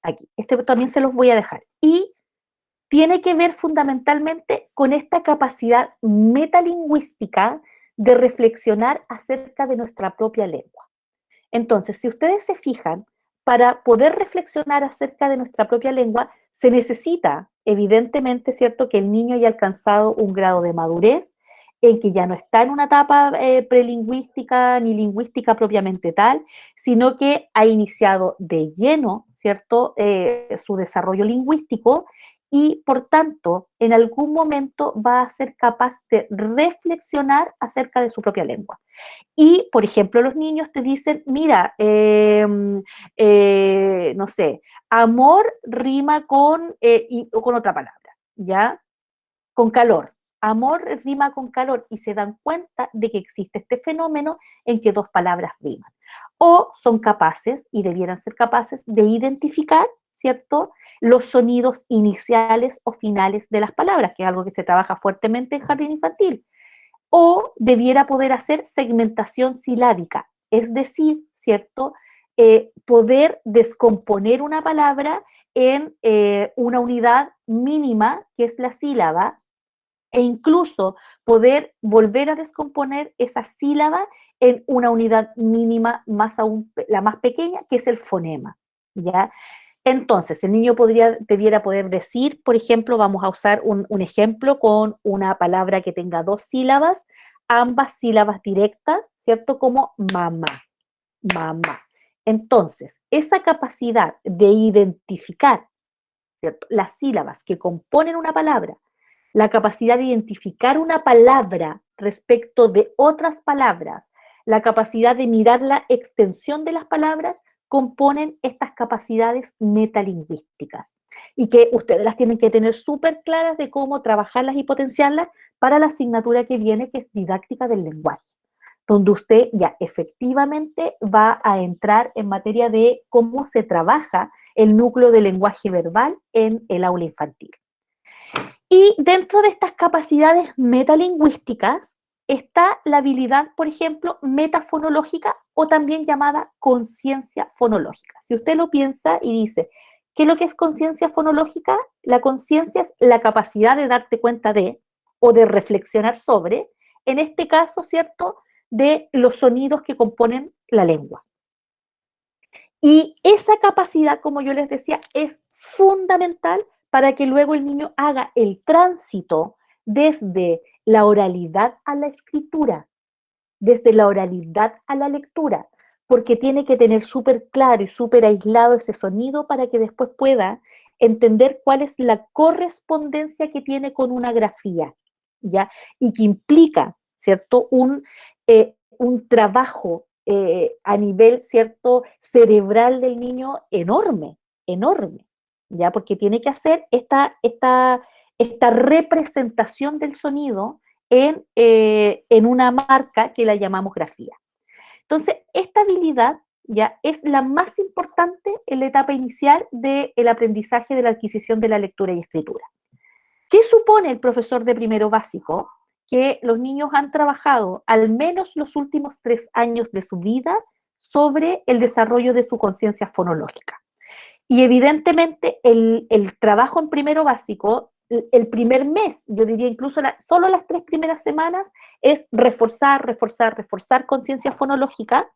aquí. Este también se los voy a dejar. Y tiene que ver fundamentalmente con esta capacidad metalingüística de reflexionar acerca de nuestra propia lengua. Entonces, si ustedes se fijan, para poder reflexionar acerca de nuestra propia lengua, se necesita, evidentemente, ¿cierto?, que el niño haya alcanzado un grado de madurez, en que ya no está en una etapa prelingüística ni lingüística propiamente tal, sino que ha iniciado de lleno, ¿cierto?, su desarrollo lingüístico y, por tanto, en algún momento va a ser capaz de reflexionar acerca de su propia lengua. Y, por ejemplo, los niños te dicen, mira, no sé, amor rima o con otra palabra, ¿ya? Con calor. Amor rima con calor y se dan cuenta de que existe este fenómeno en que dos palabras riman. O son capaces, y debieran ser capaces, de identificar, ¿cierto?, los sonidos iniciales o finales de las palabras, que es algo que se trabaja fuertemente en jardín infantil. O debiera poder hacer segmentación silábica, es decir, ¿cierto? Poder descomponer una palabra en una unidad mínima, que es la sílaba, e incluso poder volver a descomponer esa sílaba en una unidad mínima más aún, la más pequeña, que es el fonema, ¿ya? Entonces, el niño debiera poder decir, por ejemplo, vamos a usar un ejemplo con una palabra que tenga dos sílabas, ambas sílabas directas, ¿cierto? Como mamá, mamá. Entonces, esa capacidad de identificar, ¿cierto?, las sílabas que componen una palabra, la capacidad de identificar una palabra respecto de otras palabras, la capacidad de mirar la extensión de las palabras, componen estas capacidades metalingüísticas y que ustedes las tienen que tener súper claras de cómo trabajarlas y potenciarlas para la asignatura que viene, que es didáctica del lenguaje, donde usted ya efectivamente va a entrar en materia de cómo se trabaja el núcleo del lenguaje verbal en el aula infantil. Y dentro de estas capacidades metalingüísticas está la habilidad, por ejemplo, metafonológica o también llamada conciencia fonológica. Si usted lo piensa y dice, ¿qué es lo que es conciencia fonológica? La conciencia es la capacidad de darte cuenta de o de reflexionar sobre, en este caso, ¿cierto?, de los sonidos que componen la lengua. Y esa capacidad, como yo les decía, es fundamental para que luego el niño haga el tránsito desde la oralidad a la escritura, desde la oralidad a la lectura, porque tiene que tener súper claro y súper aislado ese sonido para que después pueda entender cuál es la correspondencia que tiene con una grafía, ¿ya? Y que implica, ¿cierto?, un trabajo a nivel, ¿cierto?, cerebral del niño enorme, enorme, ¿ya? Porque tiene que hacer esta representación del sonido en una marca que la llamamos grafía. Entonces, esta habilidad ya es la más importante en la etapa inicial del aprendizaje de la adquisición de la lectura y escritura. ¿Qué supone el profesor de primero básico? Que los niños han trabajado al menos los últimos 3 años de su vida sobre el desarrollo de su conciencia fonológica. Y evidentemente el trabajo en primero básico, el primer mes, yo diría incluso solo las 3 primeras semanas, es reforzar, reforzar, reforzar conciencia fonológica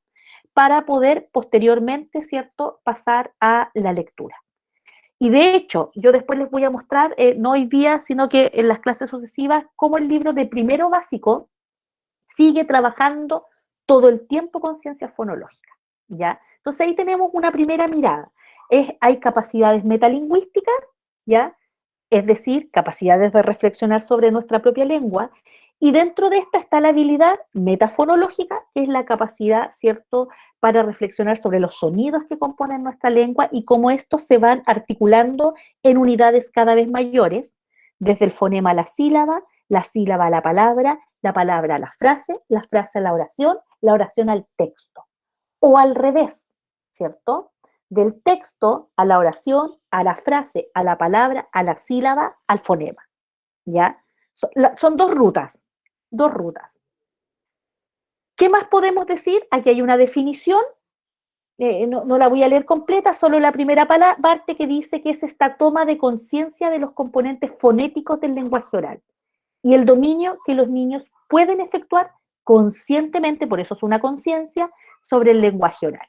para poder posteriormente, ¿cierto?, pasar a la lectura. Y de hecho, yo después les voy a mostrar, no hoy día, sino que en las clases sucesivas, cómo el libro de primero básico sigue trabajando todo el tiempo con ciencia fonológica, ¿ya? Entonces ahí tenemos una primera mirada. Hay capacidades metalingüísticas, ¿ya? Es decir, capacidades de reflexionar sobre nuestra propia lengua, y dentro de esta está la habilidad metafonológica, que es la capacidad, ¿cierto?, para reflexionar sobre los sonidos que componen nuestra lengua y cómo estos se van articulando en unidades cada vez mayores, desde el fonema a la sílaba a la palabra a la frase a la oración al texto. O al revés, ¿cierto? Del texto a la oración, a la frase, a la palabra, a la sílaba, al fonema, ¿ya? Son dos rutas, dos rutas. ¿Qué más podemos decir? Aquí hay una definición no la voy a leer completa, solo la primera parte que dice que es esta toma de conciencia de los componentes fonéticos del lenguaje oral y el dominio que los niños pueden efectuar conscientemente, por eso es una conciencia, sobre el lenguaje oral.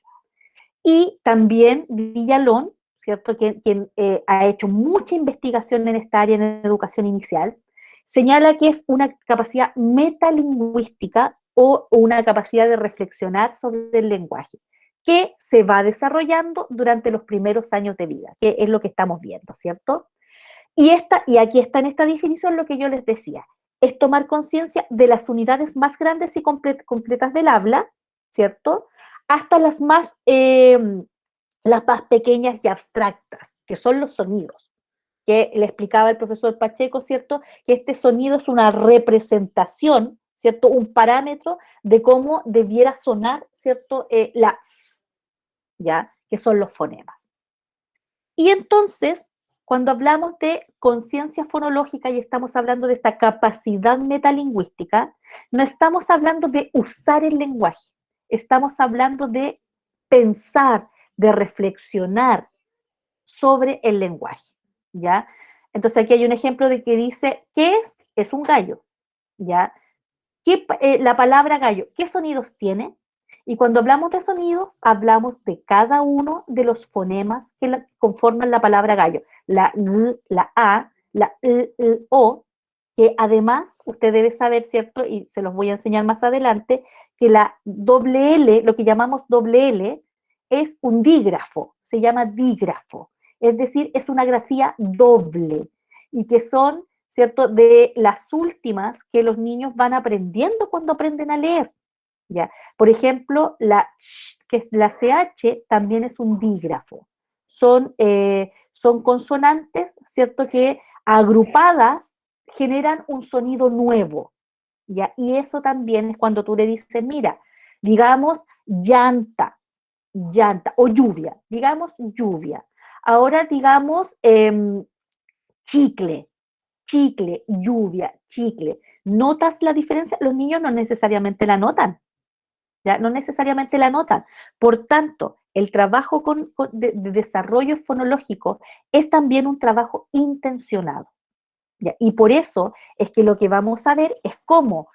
Y también Villalón, ¿cierto? Quien ha hecho mucha investigación en esta área en educación inicial, señala que es una capacidad metalingüística o una capacidad de reflexionar sobre el lenguaje, que se va desarrollando durante los primeros años de vida, que es lo que estamos viendo, ¿cierto? Y aquí está en esta definición lo que yo les decía, es tomar conciencia de las unidades más grandes y completas del habla, ¿cierto? Hasta las más pequeñas y abstractas, que son los sonidos, que le explicaba el profesor Pacheco, ¿cierto? Que este sonido es una representación, ¿cierto? Un parámetro de cómo debiera sonar, ¿cierto? La S, ¿ya? Que son los fonemas. Y entonces, cuando hablamos de conciencia fonológica y estamos hablando de esta capacidad metalingüística, no estamos hablando de usar el lenguaje, estamos hablando de pensar, de reflexionar sobre el lenguaje, ¿ya? Entonces aquí hay un ejemplo de que dice, ¿qué es? Es un gallo, ¿ya? La palabra gallo, ¿qué sonidos tiene? Y cuando hablamos de sonidos, hablamos de cada uno de los fonemas que conforman la palabra gallo. La L, la A, la O, que además usted debe saber, ¿cierto? Y se los voy a enseñar más adelante, que la doble L, lo que llamamos doble L, es un dígrafo, se llama dígrafo. Es decir, es una grafía doble y que son, ¿cierto?, de las últimas que los niños van aprendiendo cuando aprenden a leer. ¿Ya? Por ejemplo, que es la CH, también es un dígrafo. Son consonantes, ¿cierto?, que agrupadas generan un sonido nuevo. ¿Ya? Y eso también es cuando tú le dices, mira, digamos llanta, llanta, o lluvia, digamos lluvia. Ahora digamos chicle, chicle, lluvia, chicle. ¿Notas la diferencia? Los niños no necesariamente la notan, ¿ya? No necesariamente la notan. Por tanto, el trabajo de desarrollo fonológico es también un trabajo intencionado, ¿ya? Y por eso es que lo que vamos a ver es cómo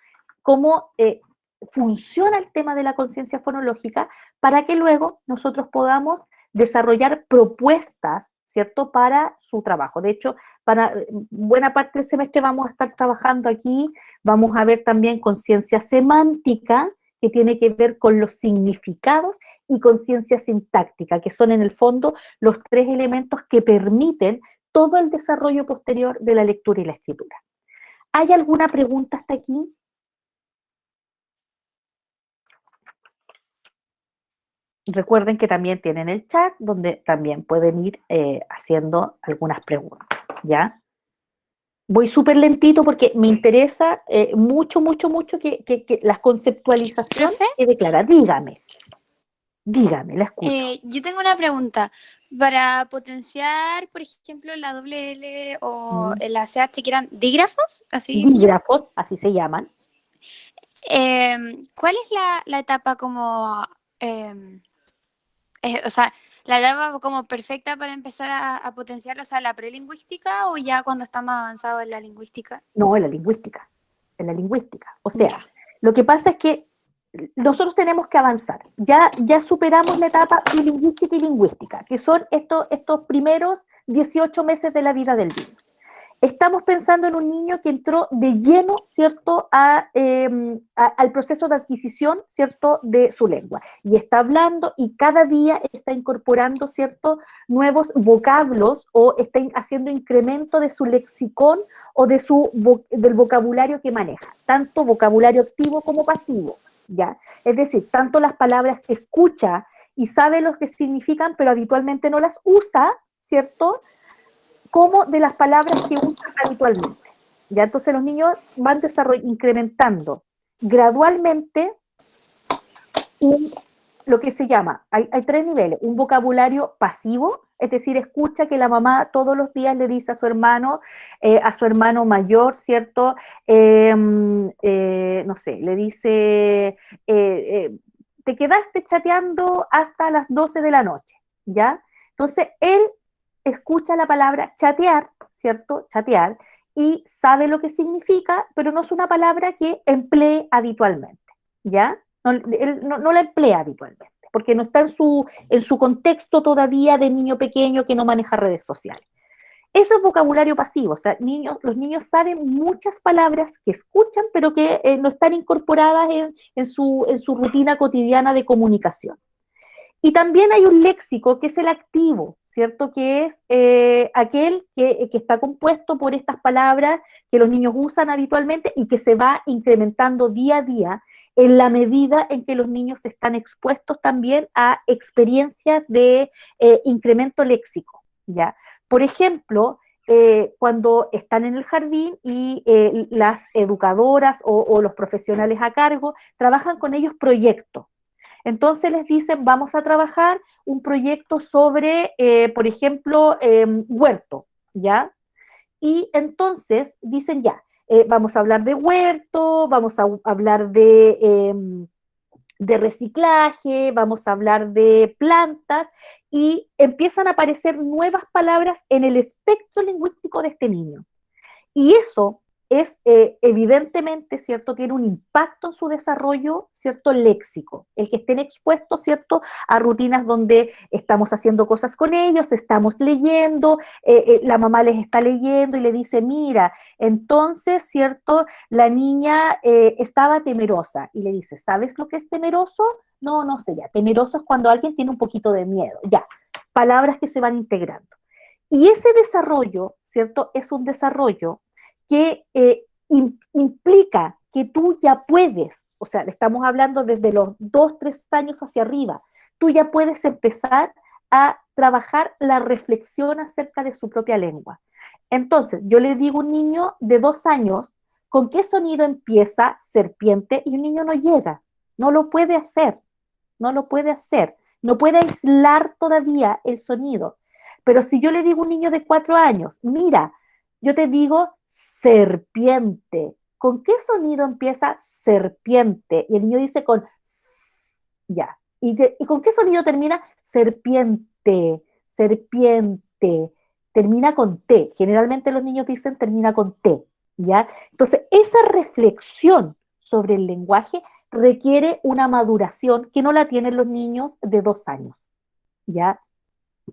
funciona el tema de la conciencia fonológica para que luego nosotros podamos desarrollar propuestas, ¿cierto?, para su trabajo. De hecho, para buena parte del semestre vamos a estar trabajando aquí, vamos a ver también conciencia semántica, que tiene que ver con los significados, y conciencia sintáctica, que son en el fondo los tres elementos que permiten todo el desarrollo posterior de la lectura y la escritura. ¿Hay alguna pregunta hasta aquí? Recuerden que también tienen el chat donde también pueden ir haciendo algunas preguntas, ¿ya? Voy súper lentito porque me interesa mucho, mucho, mucho que la conceptualización Profe, quede clara. Dígame, la escucho. yo tengo una pregunta. Para potenciar, por ejemplo, la doble L o Mm. la CH, que eran dígrafos, así se llama, Dígrafos, así se llaman. ¿cuál es la etapa como, eh, o sea, la etapa como perfecta para empezar a potenciar, o sea, la prelingüística o ya cuando está más avanzado en la lingüística? No, en la lingüística, en la lingüística. O sea, Ya. lo que pasa es que nosotros tenemos que avanzar. Ya superamos la etapa lingüística y lingüística, que son estos primeros 18 meses de la vida del niño. Estamos pensando en un niño que entró de lleno, ¿cierto?, al proceso de adquisición, ¿cierto?, de su lengua. Y está hablando y cada día está incorporando, ¿cierto?, nuevos vocablos o está haciendo incremento de su lexicón o del vocabulario que maneja, tanto vocabulario activo como pasivo, ¿ya? Es decir, tanto las palabras que escucha y sabe lo que significan, pero habitualmente no las usa, ¿cierto?, como de las palabras que usan habitualmente. ¿Ya? Entonces los niños van incrementando gradualmente lo que se llama, hay tres niveles, un vocabulario pasivo, es decir, escucha que la mamá todos los días le dice a su hermano mayor, ¿cierto? No sé, le dice, te quedaste chateando hasta las 12 de la noche, ¿ya? Entonces, él escucha la palabra chatear, ¿cierto? Chatear, y sabe lo que significa, pero no es una palabra que emplee habitualmente, ¿ya? No, él no la emplea habitualmente, porque no está en su contexto todavía de niño pequeño que no maneja redes sociales. Eso es vocabulario pasivo, o sea, los niños saben muchas palabras que escuchan, pero que no están incorporadas en su rutina cotidiana de comunicación. Y también hay un léxico que es el activo, ¿cierto? Que es aquel que está compuesto por estas palabras que los niños usan habitualmente y que se va incrementando día a día en la medida en que los niños están expuestos también a experiencias de incremento léxico, ¿ya? Por ejemplo, cuando están en el jardín y las educadoras o los profesionales a cargo trabajan con ellos proyectos. Entonces les dicen, vamos a trabajar un proyecto sobre, por ejemplo, huerto, ¿ya? Y entonces dicen, ya, vamos a hablar de huerto, vamos a hablar de reciclaje, vamos a hablar de plantas, y empiezan a aparecer nuevas palabras en el espectro lingüístico de este niño. Y eso es evidentemente, ¿cierto? Tiene un impacto en su desarrollo, ¿cierto? Léxico. El que estén expuestos, ¿cierto? A rutinas donde estamos haciendo cosas con ellos, estamos leyendo, la mamá les está leyendo y le dice, mira, entonces, ¿cierto? La niña estaba temerosa y le dice, ¿sabes lo que es temeroso? No, no sé ya. Temeroso es cuando alguien tiene un poquito de miedo. Ya, palabras que se van integrando. Y ese desarrollo, ¿cierto? Es un desarrollo que implica que tú ya puedes, o sea, estamos hablando desde los 2, 3 años hacia arriba, tú ya puedes empezar a trabajar la reflexión acerca de su propia lengua. Entonces, yo le digo a un niño de 2 años, ¿con qué sonido empieza serpiente? Y un niño no llega, no lo puede hacer, no lo puede hacer, no puede aislar todavía el sonido. Pero si yo le digo a un niño de 4 años, mira, yo te digo serpiente. ¿Con qué sonido empieza serpiente? Y el niño dice con s, ya. ¿Y con qué sonido termina? Serpiente, serpiente. Termina con T. Generalmente los niños dicen termina con T, ¿ya? Entonces, esa reflexión sobre el lenguaje requiere una maduración que no la tienen los niños de 2 años, ¿ya?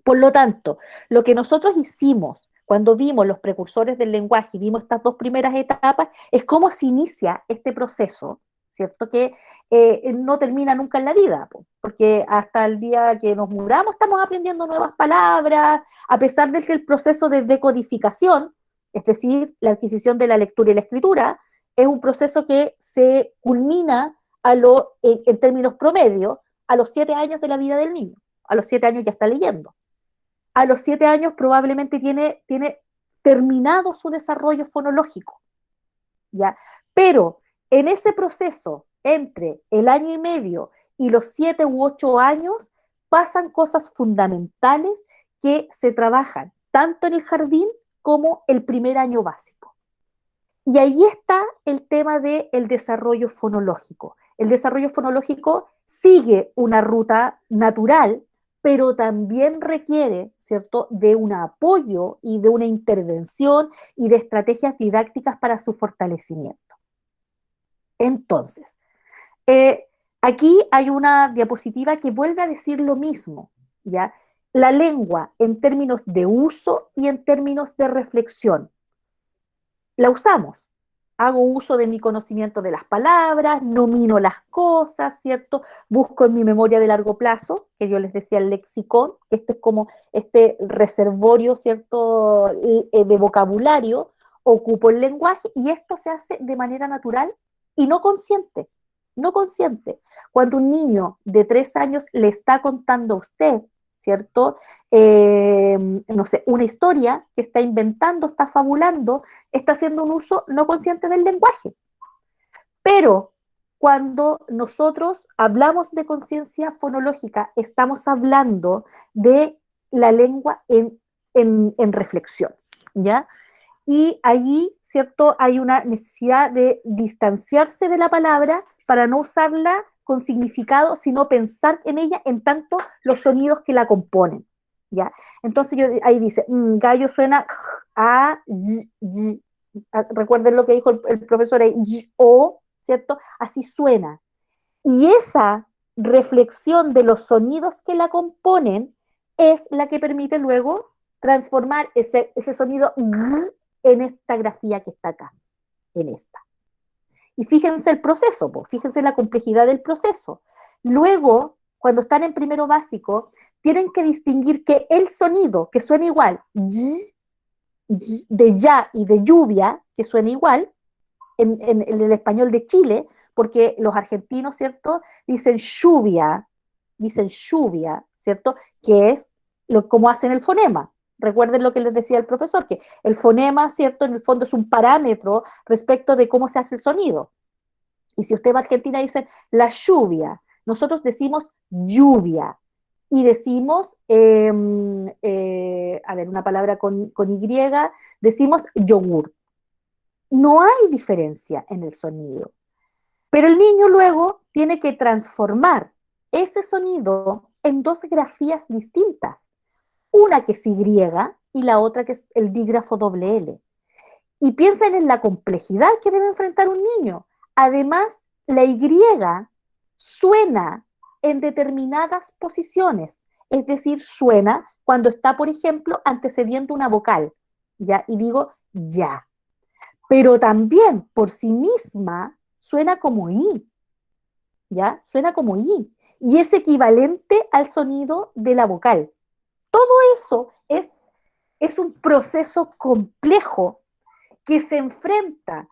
Por lo tanto, lo que nosotros hicimos cuando vimos los precursores del lenguaje y vimos estas 2 primeras etapas es cómo se inicia este proceso, ¿cierto? Que no termina nunca en la vida, porque hasta el día que nos muramos estamos aprendiendo nuevas palabras, a pesar de que el proceso de decodificación, es decir, la adquisición de la lectura y la escritura, es un proceso que se culmina en términos promedio a los 7 años de la vida del niño. A los 7 años ya está leyendo. A los 7 años probablemente tiene terminado su desarrollo fonológico, ¿ya? Pero en ese proceso, entre el año y medio y los 7 u 8 años, pasan cosas fundamentales que se trabajan tanto en el jardín como el primer año básico. Y ahí está el tema del desarrollo fonológico. El desarrollo fonológico sigue una ruta natural, pero también requiere, ¿cierto?, de un apoyo y de una intervención y de estrategias didácticas para su fortalecimiento. Entonces, eh, aquí hay una diapositiva que vuelve a decir lo mismo, ¿ya? La lengua en términos de uso y en términos de reflexión. La usamos. Hago uso de mi conocimiento de las palabras, nomino las cosas, ¿cierto? Busco en mi memoria de largo plazo, que yo les decía el lexicón, que este es como este reservorio, ¿cierto?, de vocabulario, ocupo el lenguaje y esto se hace de manera natural y no consciente, no consciente. Cuando un niño de 3 años le está contando a usted, ¿cierto? No sé, una historia que está inventando, está fabulando, está haciendo un uso no consciente del lenguaje. Pero cuando nosotros hablamos de conciencia fonológica, estamos hablando de la lengua en reflexión, ¿ya? Y allí, ¿cierto?, hay una necesidad de distanciarse de la palabra para no usarla con significado, sino pensar en ella en tanto los sonidos que la componen, ¿ya? Entonces ahí dice, gallo suena a, y. Recuerden lo que dijo el profesor ahí, y, o, ¿cierto? Así suena. Y esa reflexión de los sonidos que la componen es la que permite luego transformar ese sonido en esta grafía que está acá, en esta. Y fíjense el proceso, fíjense la complejidad del proceso. Luego, cuando están en primero básico, tienen que distinguir que el sonido, que suena igual, de ya y de lluvia, que suena igual, en el español de Chile, porque los argentinos, ¿cierto? Dicen lluvia, ¿cierto? Que es como hacen el fonema. Recuerden lo que les decía el profesor, que el fonema, ¿cierto? En el fondo es un parámetro respecto de cómo se hace el sonido. Y si usted va a Argentina, dicen la lluvia. Nosotros decimos lluvia. Y decimos, a ver, una palabra con Y, decimos yogur. No hay diferencia en el sonido. Pero el niño luego tiene que transformar ese sonido en dos grafías distintas. Una que es Y y la otra que es el dígrafo doble L. Y piensen en la complejidad que debe enfrentar un niño. Además, la Y suena en determinadas posiciones. Es decir, suena cuando está, por ejemplo, antecediendo una vocal. ¿Ya? Y digo ya. Pero también por sí misma suena como I, ¿ya? Suena como I, y es equivalente al sonido de la vocal. Todo eso es un proceso complejo que se enfrenta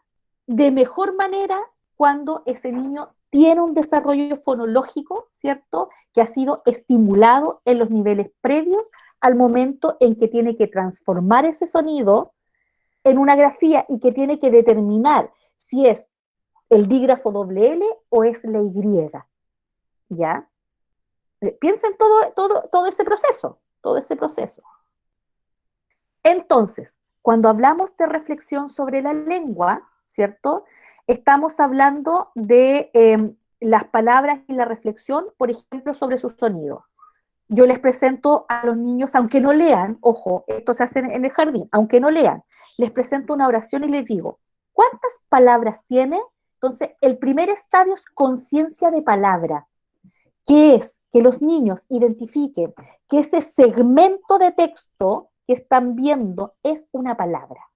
de mejor manera cuando ese niño tiene un desarrollo fonológico, ¿cierto? Que ha sido estimulado en los niveles previos al momento en que tiene que transformar ese sonido en una grafía y que tiene que determinar si es el dígrafo doble L o es la Y, ¿ya? Piensen todo ese proceso, todo ese proceso. Entonces, cuando hablamos de reflexión sobre la lengua, ¿cierto? Estamos hablando de las palabras y la reflexión, por ejemplo, sobre sus sonidos. Yo les presento a los niños, aunque no lean, ojo, esto se hace en el jardín, aunque no lean, les presento una oración y les digo, ¿cuántas palabras tiene? Entonces, el primer estadio es conciencia de palabra, que es que los niños identifiquen que ese segmento de texto que están viendo es una palabra.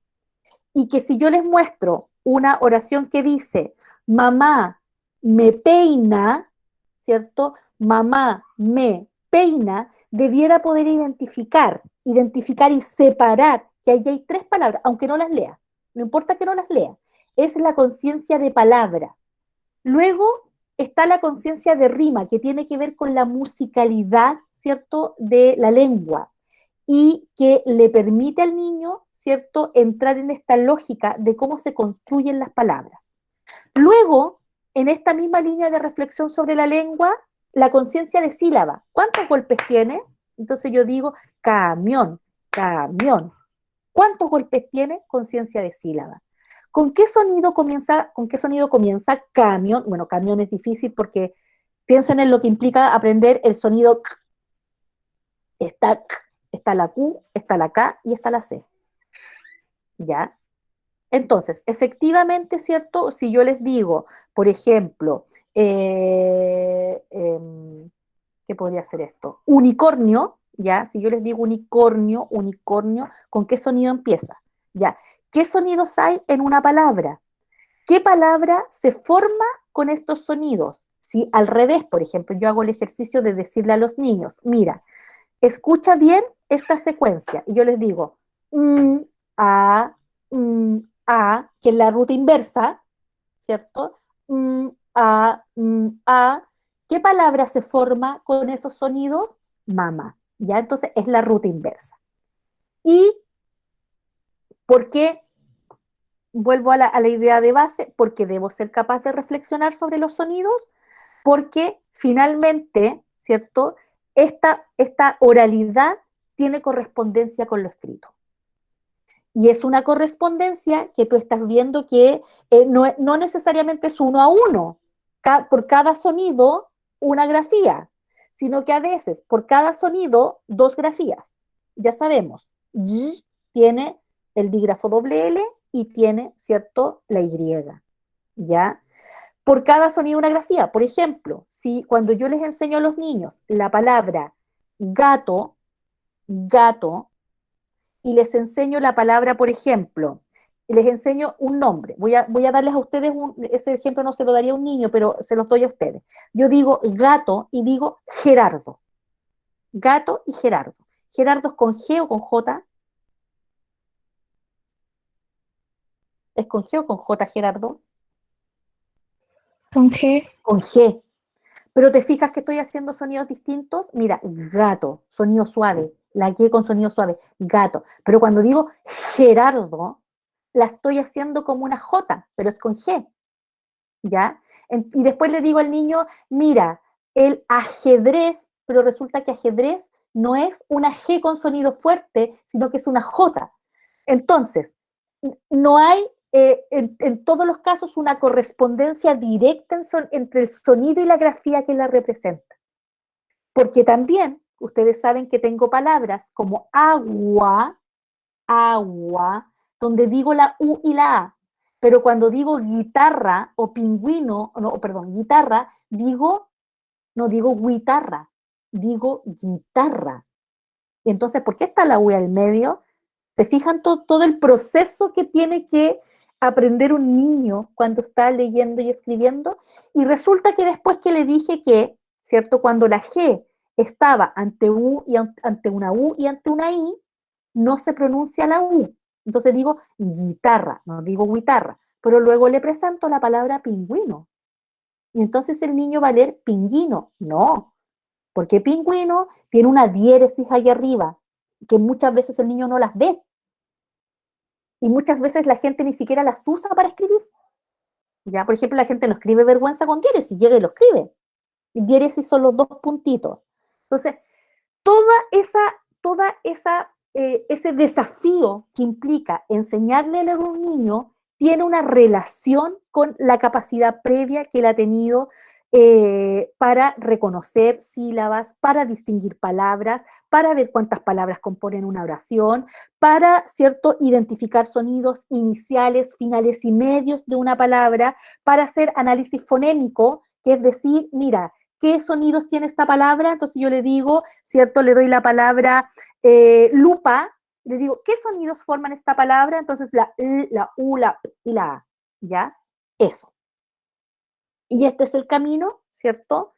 Y que si yo les muestro una oración que dice, mamá me peina, ¿cierto? Mamá me peina, debiera poder identificar y separar que ahí hay tres palabras, aunque no las lea, no importa que no las lea, es la conciencia de palabra. Luego está la conciencia de rima, que tiene que ver con la musicalidad, ¿cierto?, de la lengua, y que le permite al niño, ¿cierto?, entrar en esta lógica de cómo se construyen las palabras. Luego, en esta misma línea de reflexión sobre la lengua, la conciencia de sílaba. ¿Cuántos golpes tiene? Entonces yo digo camión, camión. ¿Cuántos golpes tiene? Conciencia de sílaba. ¿Con qué sonido comienza? ¿Con qué sonido comienza? Camión. Bueno, camión es difícil porque piensen en lo que implica aprender el sonido k. Está k, está la Q, está la K y está la C. ¿Ya? Entonces, efectivamente, ¿cierto? Si yo les digo, por ejemplo, ¿qué podría ser esto? Unicornio, ¿ya? Si yo les digo unicornio, unicornio, ¿con qué sonido empieza? ¿Ya? ¿Qué sonidos hay en una palabra? ¿Qué palabra se forma con estos sonidos? Si al revés, por ejemplo, yo hago el ejercicio de decirle a los niños, mira, escucha bien esta secuencia, y yo les digo, a, que es la ruta inversa, ¿cierto? A, ¿qué palabra se forma con esos sonidos? Mamá, ¿ya? Entonces es la ruta inversa. ¿Y por qué? Vuelvo a la idea de base, porque debo ser capaz de reflexionar sobre los sonidos, porque finalmente, ¿cierto? Esta oralidad tiene correspondencia con lo escrito. Y es una correspondencia que tú estás viendo que no necesariamente es 1 a 1, por cada sonido una grafía, sino que a veces por cada sonido dos grafías. Ya sabemos, y tiene el dígrafo doble L y tiene, ¿cierto?, la Y, ¿ya? Por cada sonido una grafía. Por ejemplo, si cuando yo les enseño a los niños la palabra gato, gato, y les enseño la palabra, por ejemplo, les enseño un nombre. Voy a darles a ustedes ese ejemplo, no se lo daría a un niño, pero se los doy a ustedes. Yo digo gato y digo Gerardo. Gato y Gerardo. ¿Gerardo es con G o con J? ¿Es con G o con J, Gerardo? Con G. Con G. Pero te fijas que estoy haciendo sonidos distintos. Mira, gato, sonido suave. La G con sonido suave, gato. Pero cuando digo Gerardo, la estoy haciendo como una J, pero es con G. ¿Ya? Y después le digo al niño, mira, el ajedrez, pero resulta que ajedrez no es una G con sonido fuerte, sino que es una J. Entonces, no hay en todos los casos una correspondencia directa entre el sonido y la grafía que la representa. Porque también, ustedes saben que tengo palabras como agua, agua, donde digo la U y la A. Pero cuando digo guitarra o pingüino, no, perdón, guitarra, no digo guitarra, digo guitarra. Y entonces, ¿por qué está la U al medio? ¿Se fijan todo el proceso que tiene que aprender un niño cuando está leyendo y escribiendo? Y resulta que después que le dije que, ¿cierto? Cuando la G estaba ante ante una U y ante una I, no se pronuncia la U. Entonces digo guitarra, no digo guitarra. Pero luego le presento la palabra pingüino. Y entonces el niño va a leer pinguino. No, porque pingüino tiene una diéresis ahí arriba, que muchas veces el niño no las ve. Y muchas veces la gente ni siquiera las usa para escribir. Ya, por ejemplo, la gente no escribe vergüenza con diéresis, llega y lo escribe. Y diéresis son los dos puntitos. Entonces, toda esa, ese desafío que implica enseñarle a leer a un niño tiene una relación con la capacidad previa que él ha tenido para reconocer sílabas, para distinguir palabras, para ver cuántas palabras componen una oración, para, ¿cierto?, identificar sonidos iniciales, finales y medios de una palabra, para hacer análisis fonémico, que es decir, mira, ¿qué sonidos tiene esta palabra? Entonces yo le digo, ¿cierto? Le doy la palabra lupa, le digo, ¿qué sonidos forman esta palabra? Entonces la L, la U, la P y la A, ¿ya? Eso. Y este es el camino, ¿cierto?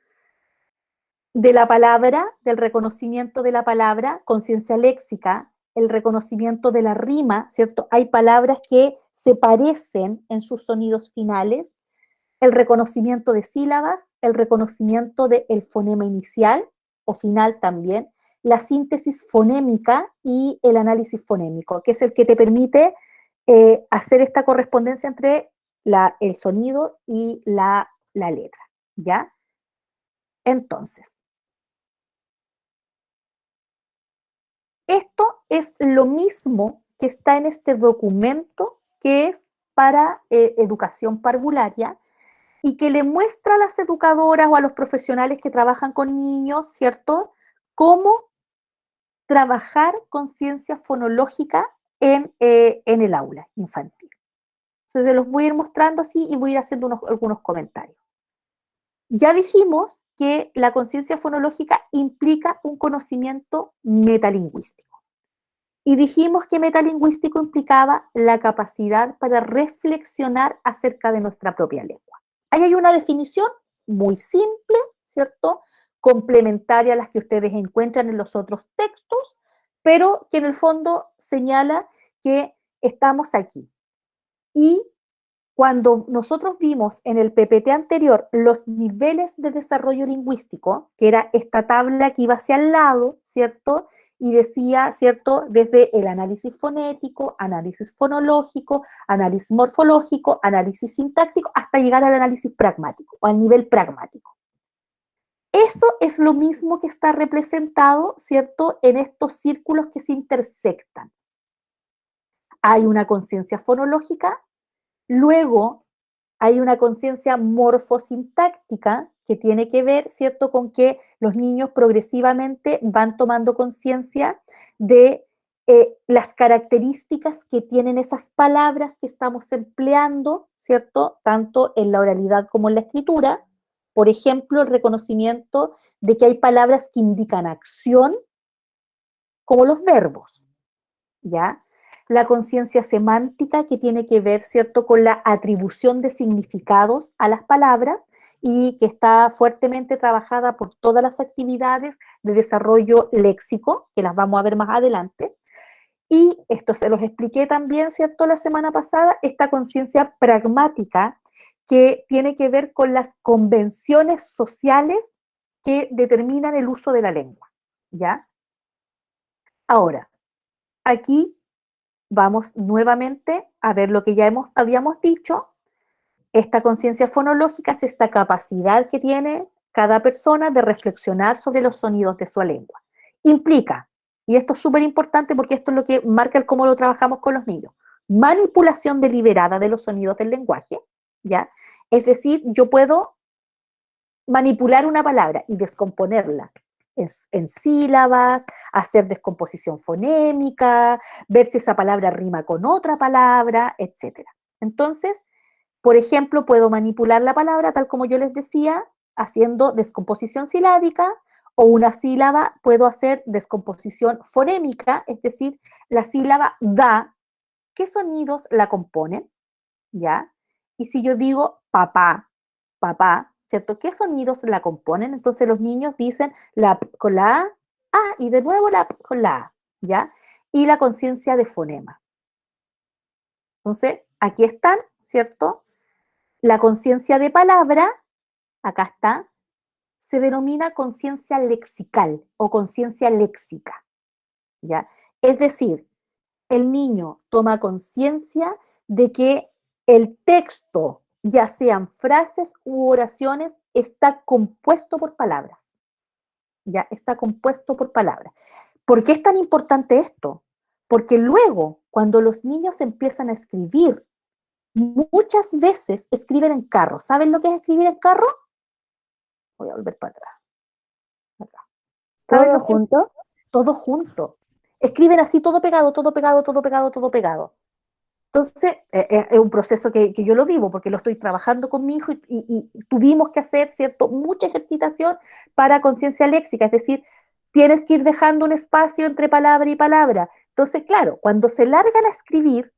De la palabra, del reconocimiento de la palabra, conciencia léxica, el reconocimiento de la rima, ¿cierto? Hay palabras que se parecen en sus sonidos finales, el reconocimiento de sílabas, el reconocimiento del fonema inicial o final también, la síntesis fonémica y el análisis fonémico, que es el que te permite hacer esta correspondencia entre el sonido y la letra, ¿ya? Entonces, esto es lo mismo que está en este documento que es para educación parvularia, y que le muestra a las educadoras o a los profesionales que trabajan con niños, ¿cierto?, cómo trabajar conciencia fonológica en el aula infantil. Entonces, se los voy a ir mostrando así y voy a ir haciendo algunos comentarios. Ya dijimos que la conciencia fonológica implica un conocimiento metalingüístico. Y dijimos que metalingüístico implicaba la capacidad para reflexionar acerca de nuestra propia lengua. Ahí hay una definición muy simple, ¿cierto? Complementaria a las que ustedes encuentran en los otros textos, pero que en el fondo señala que estamos aquí. Y cuando nosotros vimos en el PPT anterior los niveles de desarrollo lingüístico, que era esta tabla que iba hacia el lado, ¿cierto? Y decía, ¿cierto?, desde el análisis fonético, análisis fonológico, análisis morfológico, análisis sintáctico, hasta llegar al análisis pragmático, o al nivel pragmático. Eso es lo mismo que está representado, ¿cierto?, en estos círculos que se intersectan. Hay una conciencia fonológica, luego Hay una conciencia morfosintáctica que tiene que ver, ¿cierto?, con que los niños progresivamente van tomando conciencia de las características que tienen esas palabras que estamos empleando, ¿cierto?, tanto en la oralidad como en la escritura. Por ejemplo, el reconocimiento de que hay palabras que indican acción, como los verbos, ¿ya? La conciencia semántica que tiene que ver, ¿cierto?, con la atribución de significados a las palabras y que está fuertemente trabajada por todas las actividades de desarrollo léxico, que las vamos a ver más adelante. Y esto se los expliqué también, ¿cierto?, la semana pasada, esta conciencia pragmática que tiene que ver con las convenciones sociales que determinan el uso de la lengua, ¿ya? Ahora, aquí vamos nuevamente a ver lo que ya habíamos dicho. Esta conciencia fonológica es esta capacidad que tiene cada persona de reflexionar sobre los sonidos de su lengua. Implica, y esto es súper importante porque esto es lo que marca el cómo lo trabajamos con los niños, manipulación deliberada de los sonidos del lenguaje, ¿ya? Es decir, yo puedo manipular una palabra y descomponerla en sílabas, hacer descomposición fonémica, ver si esa palabra rima con otra palabra, etc. Entonces, por ejemplo, puedo manipular la palabra, tal como yo les decía, haciendo descomposición silábica, o una sílaba puedo hacer descomposición fonémica, es decir, la sílaba da, ¿qué sonidos la componen? ¿Ya? Y si yo digo papá, papá, ¿cierto? ¿Qué sonidos la componen? Entonces los niños dicen la P con la A, y de nuevo la P con la A, ¿ya? Y la conciencia de fonema. Entonces, aquí están, ¿cierto? La conciencia de palabra, acá está, se denomina conciencia lexical o conciencia léxica, ¿ya? Es decir, el niño toma conciencia de que el texto, ya sean frases u oraciones, está compuesto por palabras, ¿ya? Está compuesto por palabras. ¿Por qué es tan importante esto? Porque luego, cuando los niños empiezan a escribir, muchas veces escriben en carro. ¿Saben lo que es escribir en carro? Voy a volver para atrás. Acá. ¿Saben ¿Todo lo que es? junto? Todo junto. Escriben así, todo pegado, todo pegado, todo pegado, todo pegado. Entonces, es un proceso que yo lo vivo porque lo estoy trabajando con mi hijo y tuvimos que hacer, ¿cierto?, mucha ejercitación para conciencia léxica, es decir, tienes que ir dejando un espacio entre palabra y palabra. Entonces, claro, cuando se largan a escribir,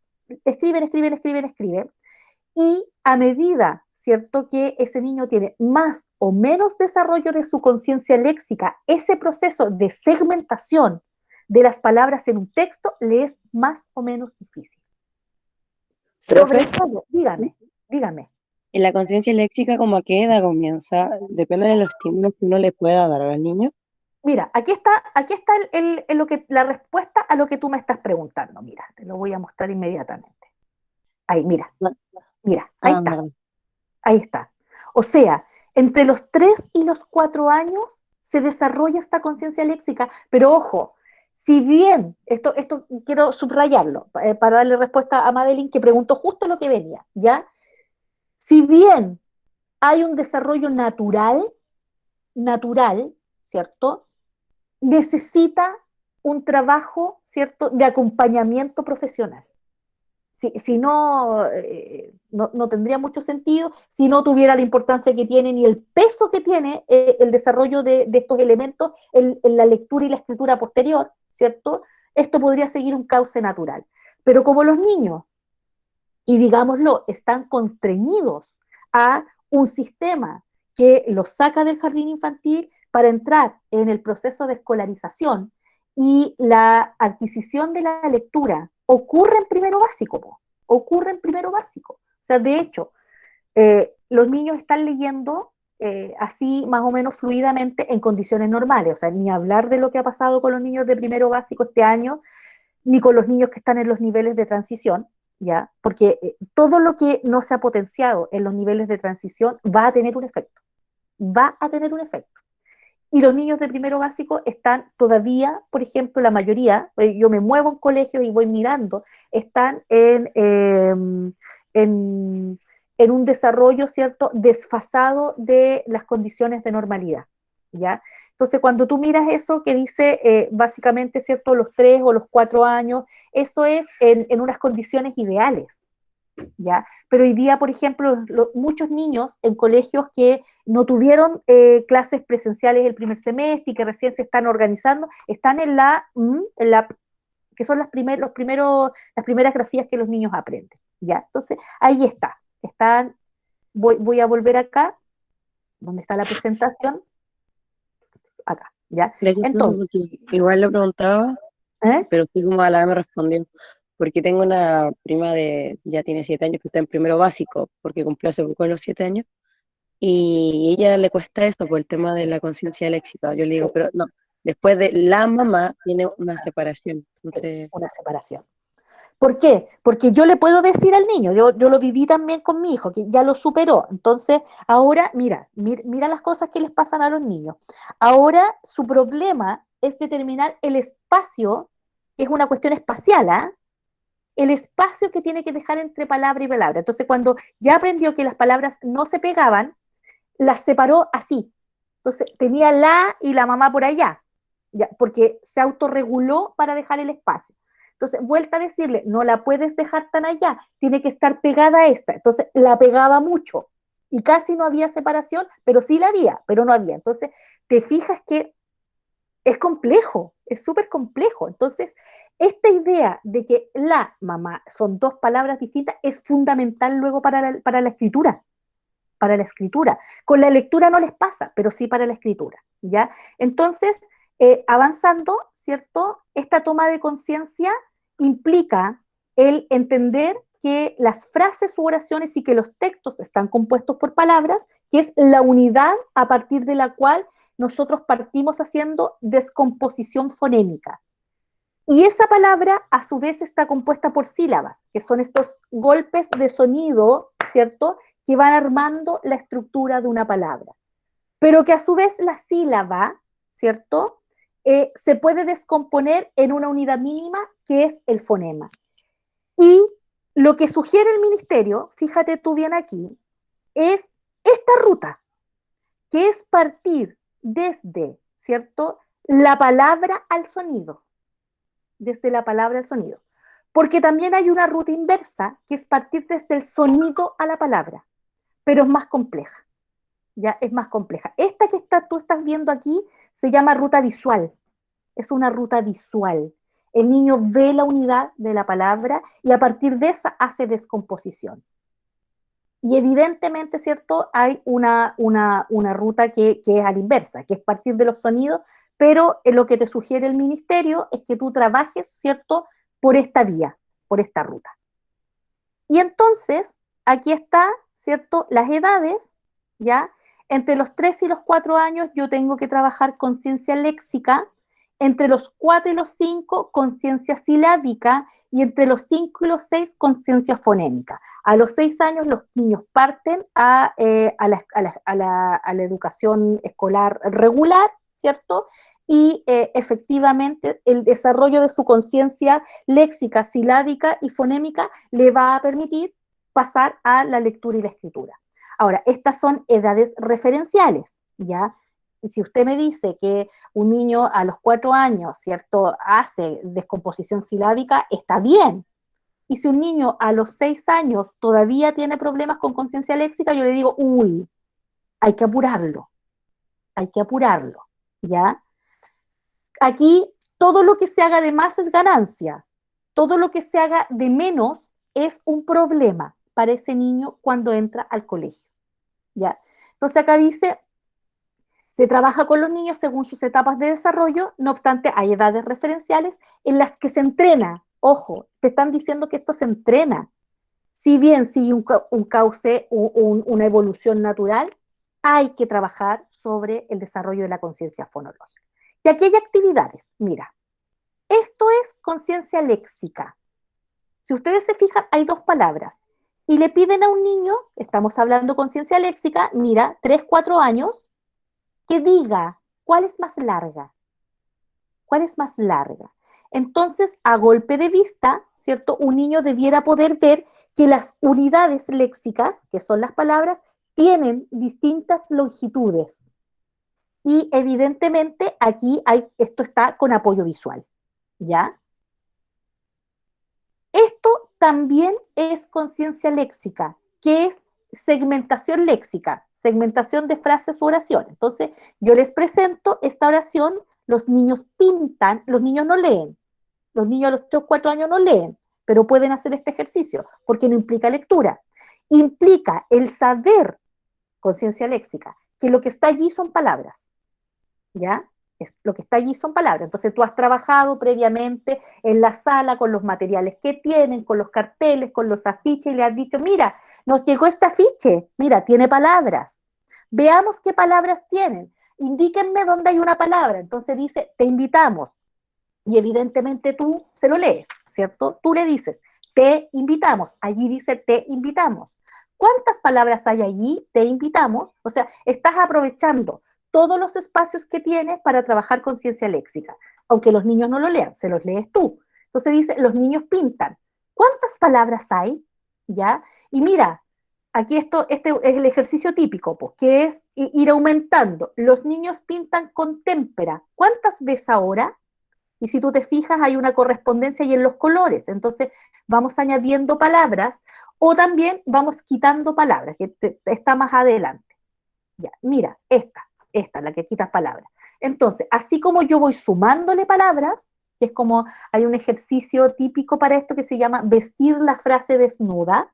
escriben, escriben, escriben, escriben, y a medida, ¿cierto?, que ese niño tiene más o menos desarrollo de su conciencia léxica, ese proceso de segmentación de las palabras en un texto le es más o menos difícil. Sobre Profe, todo, dígame, dígame. ¿en la conciencia léxica como a qué edad comienza? Depende de los estímulos que uno le pueda dar al niño. Mira, aquí está la respuesta a lo que tú me estás preguntando. Mira, te lo voy a mostrar inmediatamente. Ahí, mira, Ah, mira, ah, ahí está. O sea, entre los 3 y los 4 años se desarrolla esta conciencia léxica, pero ojo, si bien, esto quiero subrayarlo, para darle respuesta a Madeline, que preguntó justo lo que venía, ¿ya? Si bien hay un desarrollo natural, ¿cierto? Necesita un trabajo, ¿cierto?, de acompañamiento profesional. Si no, no tendría mucho sentido si no tuviera la importancia que tiene ni el peso que tiene el desarrollo de estos elementos en la lectura y la escritura posterior, ¿cierto? Esto podría seguir un cauce natural. Pero como los niños, y digámoslo, están constreñidos a un sistema que los saca del jardín infantil para entrar en el proceso de escolarización, y la adquisición de la lectura ocurre en primero básico, ocurre en primero básico. O sea, de hecho, los niños están leyendo así más o menos fluidamente en condiciones normales, o sea, ni hablar de lo que ha pasado con los niños de primero básico este año, ni con los niños que están en los niveles de transición, ¿ya? Porque todo lo que no se ha potenciado en los niveles de transición va a tener un efecto, va a tener un efecto. Y los niños de primero básico están todavía, por ejemplo, la mayoría, yo me muevo en colegios y voy mirando, están en en un desarrollo, ¿cierto?, desfasado de las condiciones de normalidad, ¿ya? Entonces, cuando tú miras eso que dice básicamente, ¿cierto?, los 3 o los 4 años, eso es en unas condiciones ideales, ¿ya? Pero hoy día, por ejemplo, muchos niños en colegios que no tuvieron clases presenciales el primer semestre y que recién se están organizando, están que son las primeras grafías que los niños aprenden, ¿ya? Entonces, ahí voy a volver acá, donde está la presentación, acá, ¿ya? De hecho, no, Entonces, porque igual lo preguntaba, ¿eh? pero fui como a la vez me respondió. Porque tengo una prima ya tiene 7 años, que está en primero básico, porque cumplió hace poco los 7 años, y ella le cuesta esto por el tema de la conciencia léxica. Yo le Sí, digo, pero no, después de la mamá tiene una separación. sí, Entonces, una separación. ¿Por qué? Porque yo le puedo decir al niño, yo lo viví también con mi hijo, que ya lo superó. Entonces, ahora, mira las cosas que les pasan a los niños. Ahora su problema es determinar el espacio, que es una cuestión espacial, ¿ah? El espacio que tiene que dejar entre palabra y palabra. Entonces, cuando ya aprendió que las palabras no se pegaban, las separó así. Entonces, tenía la y la mamá por allá, ya, porque se autorreguló para dejar el espacio. Entonces, vuelta a decirle, no la puedes dejar tan allá, tiene que estar pegada a esta. Entonces, la pegaba mucho y casi no había separación, pero sí la había, pero no había. Entonces, te fijas que es complejo, es súper complejo. Entonces, esta idea de que la mamá son dos palabras distintas es fundamental luego para la escritura, para la escritura. Con la lectura no les pasa, pero sí para la escritura, ¿ya? Entonces, avanzando, ¿cierto? Esta toma de conciencia implica el entender que las frases u oraciones y que los textos están compuestos por palabras, que es la unidad a partir de la cual nosotros partimos haciendo descomposición fonémica. Y esa palabra a su vez está compuesta por sílabas, que son estos golpes de sonido, ¿cierto?, que van armando la estructura de una palabra. Pero que a su vez la sílaba, ¿cierto?, se puede descomponer en una unidad mínima que es el fonema. Y lo que sugiere el ministerio, fíjate tú bien aquí, es esta ruta, que es partir desde, ¿cierto?, la palabra al sonido, desde la palabra al sonido. Porque también hay una ruta inversa, que es partir desde el sonido a la palabra, pero es más compleja, ya es más compleja. Esta que tú estás viendo aquí se llama ruta visual, es una ruta visual. El niño ve la unidad de la palabra y a partir de esa hace descomposición. Y evidentemente, ¿cierto? Hay una ruta que es a la inversa, que es partir de los sonidos, pero lo que te sugiere el ministerio es que tú trabajes, ¿cierto?, por esta vía, por esta ruta. Y entonces, aquí está, ¿cierto?, las edades, ¿ya? Entre los 3 y los 4 años yo tengo que trabajar conciencia léxica, entre los 4 y los 5 conciencia silábica y entre los 5 y los 6 conciencia fonémica. A los 6 años los niños parten a la educación escolar regular, ¿cierto? Y efectivamente el desarrollo de su conciencia léxica, silábica y fonémica le va a permitir pasar a la lectura y la escritura. Ahora, estas son edades referenciales, ¿ya? Y si usted me dice que un niño a los 4 años, ¿cierto?, hace descomposición silábica, está bien. Y si un niño a los 6 años todavía tiene problemas con conciencia léxica, yo le digo, uy, hay que apurarlo, ¿ya? Aquí todo lo que se haga de más es ganancia, todo lo que se haga de menos es un problema para ese niño cuando entra al colegio, ¿ya? Entonces acá dice, se trabaja con los niños según sus etapas de desarrollo, no obstante hay edades referenciales en las que se entrena. Ojo, te están diciendo que esto se entrena. Si bien sigue un cauce, una evolución natural, hay que trabajar sobre el desarrollo de la conciencia fonológica. Y aquí hay actividades. Mira, esto es conciencia léxica. Si ustedes se fijan, hay dos palabras. Y le piden a un niño, estamos hablando conciencia léxica, mira, 3, 4 años, que diga cuál es más larga. ¿Cuál es más larga? Entonces, a golpe de vista, ¿cierto? Un niño debiera poder ver que las unidades léxicas, que son las palabras, tienen distintas longitudes. Y evidentemente aquí esto está con apoyo visual, ¿ya? Esto también es conciencia léxica, que es segmentación léxica, segmentación de frases u oraciones. Entonces, yo les presento esta oración, los niños pintan, los niños no leen, los niños a los 3 o 4 años no leen, pero pueden hacer este ejercicio, porque no implica lectura. Implica el saber, conciencia léxica, que lo que está allí son palabras, ¿ya? Lo que está allí son palabras. Entonces tú has trabajado previamente en la sala con los materiales que tienen, con los carteles, con los afiches, y le has dicho, mira, nos llegó este afiche, mira, tiene palabras. Veamos qué palabras tienen. Indíquenme dónde hay una palabra. Entonces dice, te invitamos. Y evidentemente tú se lo lees, ¿cierto? Tú le dices, te invitamos. Allí dice, te invitamos. ¿Cuántas palabras hay allí? Te invitamos. O sea, estás aprovechando todos los espacios que tienes para trabajar conciencia léxica. Aunque los niños no lo lean, se los lees tú. Entonces dice, los niños pintan. ¿Cuántas palabras hay? ¿Ya? Y mira, aquí este es el ejercicio típico, pues, que es ir aumentando. Los niños pintan con témpera. ¿Cuántas ves ahora? Y si tú te fijas, hay una correspondencia ahí en los colores. Entonces, vamos añadiendo palabras o también vamos quitando palabras, que está más adelante. Ya, mira, esta, la que quitas palabras. Entonces, así como yo voy sumándole palabras, que es como hay un ejercicio típico para esto que se llama vestir la frase desnuda.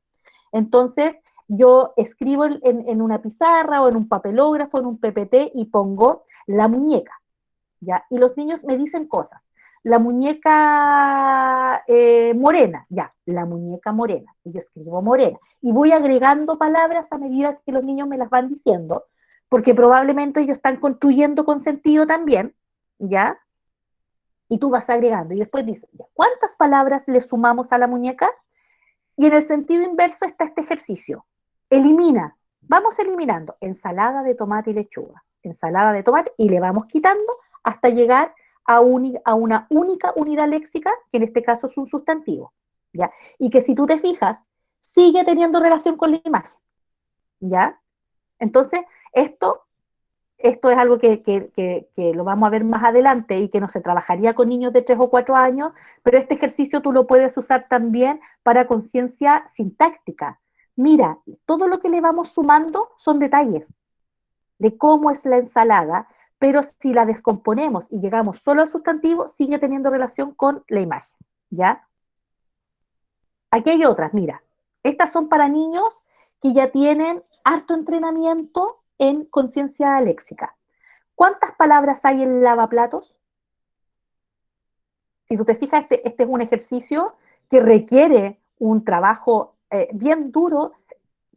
Entonces, yo escribo en una pizarra o en un papelógrafo, en un PPT y pongo la muñeca, ¿ya? Y los niños me dicen cosas. La muñeca morena, ya, la muñeca morena. Y yo escribo morena. Y voy agregando palabras a medida que los niños me las van diciendo, porque probablemente ellos están construyendo con sentido también, ¿ya? Y tú vas agregando. Y después dices, ¿ya? ¿Cuántas palabras le sumamos a la muñeca? Y en el sentido inverso está este ejercicio. Elimina. Vamos eliminando ensalada de tomate y lechuga. Ensalada de tomate y le vamos quitando hasta llegar a una única unidad léxica, que en este caso es un sustantivo, ¿ya? Y que si tú te fijas, sigue teniendo relación con la imagen, ¿ya? Entonces, esto es algo que lo vamos a ver más adelante y que no se trabajaría con niños de 3 o 4 años, pero este ejercicio tú lo puedes usar también para conciencia sintáctica. Mira, todo lo que le vamos sumando son detalles de cómo es la ensalada, pero si la descomponemos y llegamos solo al sustantivo, sigue teniendo relación con la imagen, ¿ya? Aquí hay otras, mira, estas son para niños que ya tienen harto entrenamiento en conciencia léxica. ¿Cuántas palabras hay en lavaplatos? Si tú te fijas, este es un ejercicio que requiere un trabajo bien duro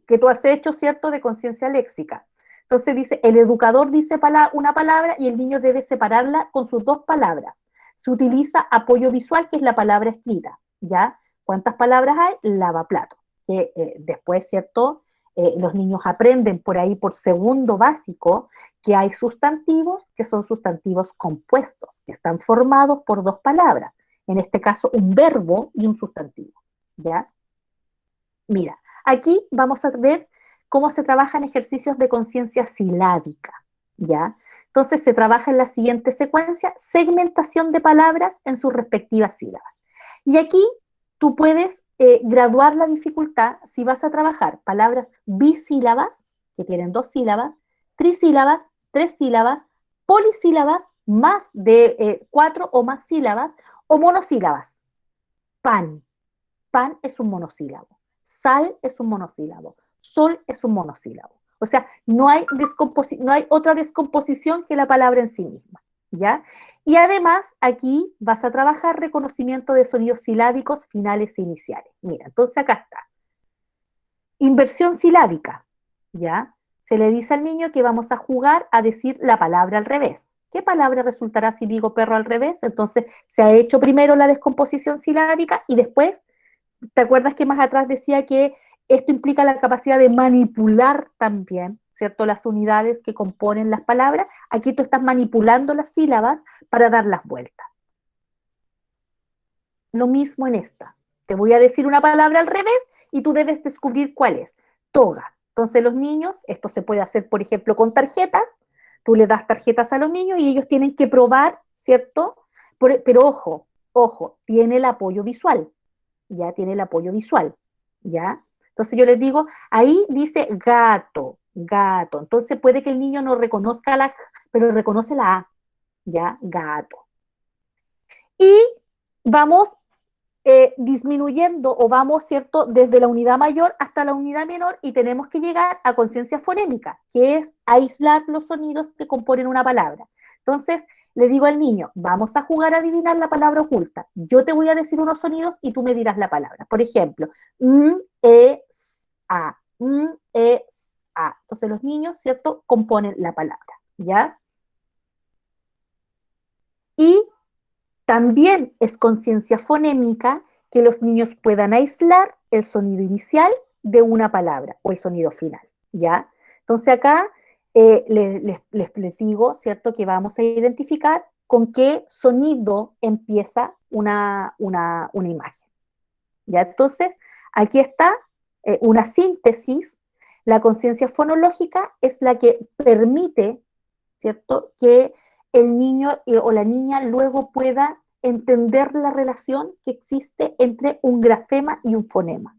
que tú has hecho, ¿cierto?, de conciencia léxica. Entonces dice, el educador dice una palabra y el niño debe separarla con sus 2 palabras. Se utiliza apoyo visual, que es la palabra escrita, ¿ya? ¿Cuántas palabras hay? Lavaplato. Que después, ¿cierto?, los niños aprenden por ahí, por segundo básico, que hay sustantivos que son sustantivos compuestos, que están formados por 2 palabras. En este caso, un verbo y un sustantivo, ¿ya? Mira, aquí vamos a ver cómo se trabajan ejercicios de conciencia silábica, ¿ya? Entonces se trabaja en la siguiente secuencia, segmentación de palabras en sus respectivas sílabas. Y aquí tú puedes graduar la dificultad si vas a trabajar palabras bisílabas, que tienen 2 sílabas, trisílabas, 3 sílabas, polisílabas, más de 4 o más sílabas, o monosílabas. Pan. Pan es un monosílabo. Sal es un monosílabo. Sol es un monosílabo. O sea, no hay otra descomposición que la palabra en sí misma, ¿ya? Y además, aquí vas a trabajar reconocimiento de sonidos silábicos finales e iniciales. Mira, entonces acá está. Inversión silábica, ¿ya? Se le dice al niño que vamos a jugar a decir la palabra al revés. ¿Qué palabra resultará si digo perro al revés? Entonces, se ha hecho primero la descomposición silábica y después, ¿te acuerdas que más atrás decía que esto implica la capacidad de manipular también, ¿cierto?, las unidades que componen las palabras? Aquí tú estás manipulando las sílabas para dar las vueltas. Lo mismo en esta. Te voy a decir una palabra al revés y tú debes descubrir cuál es. Toga. Entonces los niños, esto se puede hacer, por ejemplo, con tarjetas, tú le das tarjetas a los niños y ellos tienen que probar, ¿cierto? Pero ojo, ojo, tiene el apoyo visual, ya tiene el apoyo visual, ¿ya? Entonces yo les digo, ahí dice gato, gato. Entonces puede que el niño no reconozca la, pero reconoce la A, ¿ya? Gato. Y vamos disminuyendo o vamos, ¿cierto?, desde la unidad mayor hasta la unidad menor y tenemos que llegar a conciencia fonémica, que es aislar los sonidos que componen una palabra. Entonces, le digo al niño, vamos a jugar a adivinar la palabra oculta. Yo te voy a decir unos sonidos y tú me dirás la palabra. Por ejemplo, a, a. Entonces los niños, ¿cierto?, componen la palabra, ¿ya? Y también es conciencia fonémica que los niños puedan aislar el sonido inicial de una palabra o el sonido final, ¿ya? Entonces acá les digo, ¿cierto?, que vamos a identificar con qué sonido empieza una imagen, ¿ya? Entonces, aquí está una síntesis. La conciencia fonológica es la que permite, ¿cierto?, que el niño o la niña luego pueda entender la relación que existe entre un grafema y un fonema.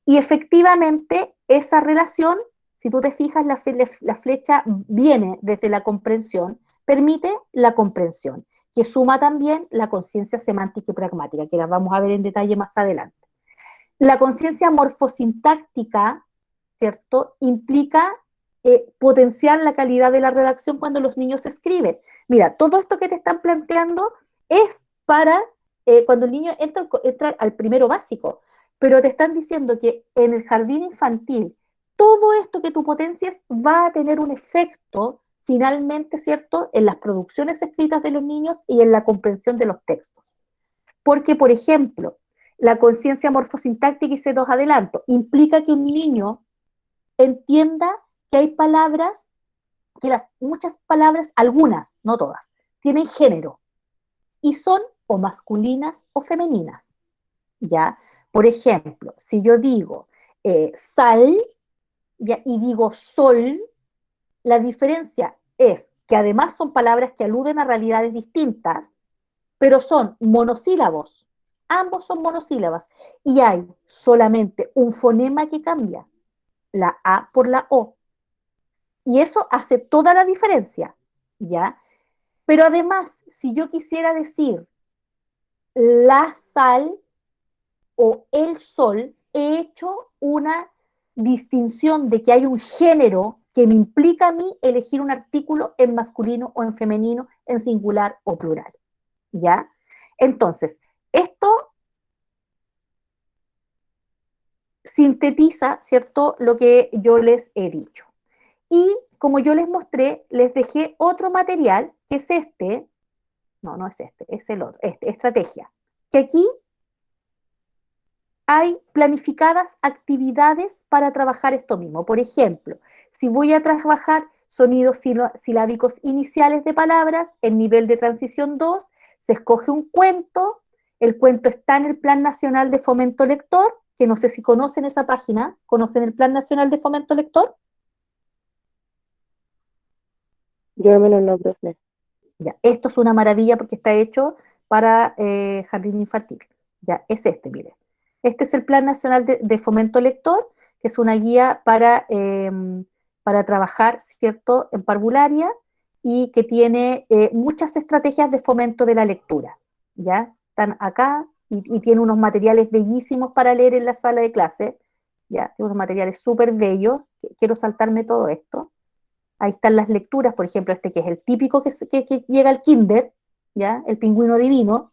Y efectivamente esa relación, si tú te fijas, la flecha viene desde la comprensión, permite la comprensión, que suma también la conciencia semántica y pragmática, que la vamos a ver en detalle más adelante. La conciencia morfosintáctica, ¿cierto?, implica potenciar la calidad de la redacción cuando los niños escriben. Mira, todo esto que te están planteando es para cuando el niño entra al primero básico, pero te están diciendo que en el jardín infantil todo esto que tú potencias va a tener un efecto finalmente, ¿cierto?, en las producciones escritas de los niños y en la comprensión de los textos. Porque, por ejemplo, la conciencia morfosintáctica, y se los adelanto, implica que un niño entienda que hay palabras, que muchas palabras, algunas, no todas, tienen género y son o masculinas o femeninas, ¿ya? Por ejemplo, si yo digo sal, ¿ya?, y digo sol, la diferencia es que además son palabras que aluden a realidades distintas, pero son monosílabos. Ambos son monosílabas y hay solamente un fonema que cambia, la A por la O. Y eso hace toda la diferencia, ¿ya? Pero además, si yo quisiera decir la sal o el sol, he hecho una distinción de que hay un género que me implica a mí elegir un artículo en masculino o en femenino, en singular o plural, ¿ya? Entonces, esto sintetiza, ¿cierto?, lo que yo les he dicho. Y como yo les mostré, les dejé otro material, que es este, no es este, es el otro, estrategia, que aquí hay planificadas actividades para trabajar esto mismo. Por ejemplo, si voy a trabajar sonidos silábicos iniciales de palabras, en nivel de transición 2, se escoge un cuento, el cuento está en el Plan Nacional de Fomento Lector, que no sé si conocen esa página, ¿conocen el Plan Nacional de Fomento Lector? Yo al menos no, profe. Ya, esto es una maravilla porque está hecho para jardín infantil. Ya, es este, mire. Este es el Plan Nacional de Fomento Lector, que es una guía para trabajar, ¿cierto?, en parvularia y que tiene muchas estrategias de fomento de la lectura. ¿Ya? Están acá y tiene unos materiales bellísimos para leer en la sala de clase. ¿Ya? Tiene unos materiales súper bellos. Quiero saltarme todo esto. Ahí están las lecturas, por ejemplo, este que es el típico que llega al kinder, ¿ya? El pingüino divino,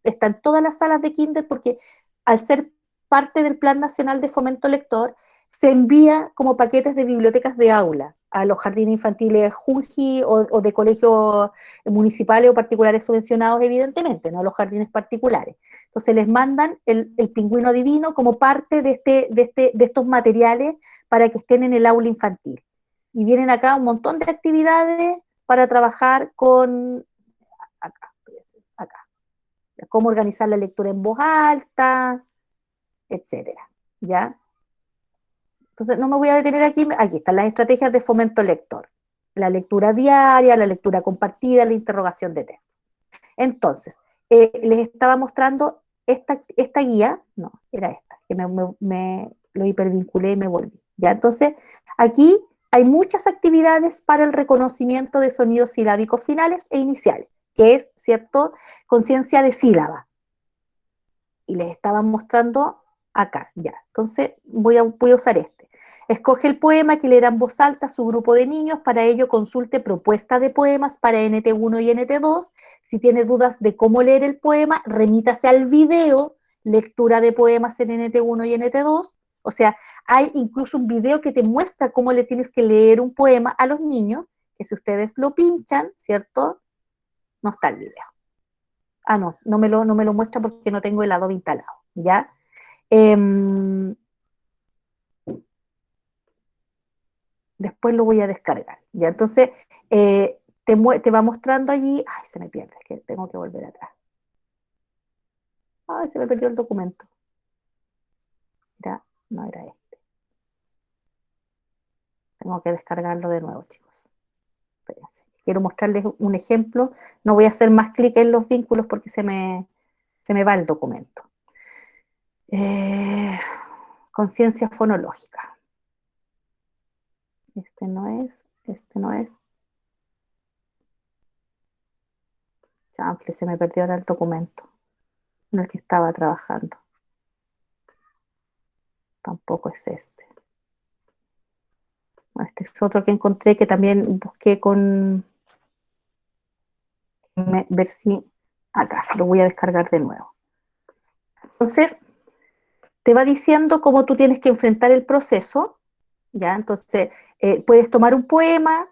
está en todas las salas de kinder porque al ser parte del Plan Nacional de Fomento Lector, se envía como paquetes de bibliotecas de aula a los jardines infantiles Junji o de colegios municipales o particulares subvencionados, evidentemente, no a los jardines particulares. Entonces les mandan el pingüino divino como parte de estos materiales para que estén en el aula infantil. Y vienen acá un montón de actividades para trabajar con, acá, cómo organizar la lectura en voz alta, etcétera. ¿ya? Entonces, no me voy a detener aquí. Aquí están las estrategias de fomento lector. La lectura diaria, la lectura compartida, la interrogación de texto. Entonces, les estaba mostrando esta guía, no, era esta, que me lo hipervinculé y me volví. ¿Ya? Entonces, aquí hay muchas actividades para el reconocimiento de sonidos silábicos finales e iniciales, que es, ¿cierto?, conciencia de sílaba. Y les estaba mostrando acá, ya. Entonces, voy a usar este. Escoge el poema que leerá en voz alta a su grupo de niños. Para ello, consulte propuesta de poemas para NT1 y NT2. Si tiene dudas de cómo leer el poema, remítase al video lectura de poemas en NT1 y NT2. O sea, hay incluso un video que te muestra cómo le tienes que leer un poema a los niños, que si ustedes lo pinchan, ¿cierto? No está el video. Ah, no me lo muestra porque no tengo el Adobe instalado, ¿ya? Después lo voy a descargar, ¿ya? Entonces, te va mostrando allí, ay, se me pierde, que tengo que volver atrás. Ay, se me perdió el documento. No era este. Tengo que descargarlo de nuevo, chicos. Espérense. Quiero mostrarles un ejemplo. No voy a hacer más clic en los vínculos porque se me va el documento. Conciencia fonológica. Este no es. Chanfle, se me perdió ahora el documento en el que estaba trabajando. Tampoco es este. Este es otro que encontré que también busqué con... ver si... Acá, lo voy a descargar de nuevo. Entonces, te va diciendo cómo tú tienes que enfrentar el proceso, ¿ya? Entonces, puedes tomar un poema,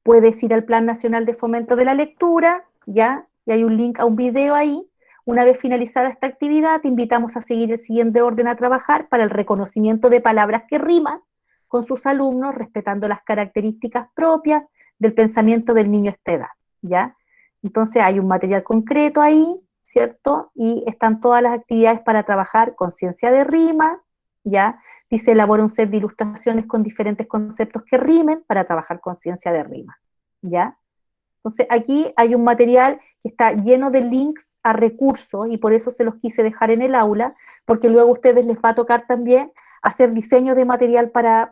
puedes ir al Plan Nacional de Fomento de la Lectura, ¿ya? Y hay un link a un video ahí. Una vez finalizada esta actividad, te invitamos a seguir el siguiente orden a trabajar para el reconocimiento de palabras que riman con sus alumnos, respetando las características propias del pensamiento del niño a esta edad, ¿ya? Entonces hay un material concreto ahí, ¿cierto? Y están todas las actividades para trabajar conciencia de rima, ¿ya? Dice, elabora un set de ilustraciones con diferentes conceptos que rimen para trabajar conciencia de rima, ¿ya? Entonces, aquí hay un material que está lleno de links a recursos y por eso se los quise dejar en el aula, porque luego a ustedes les va a tocar también hacer diseño de material para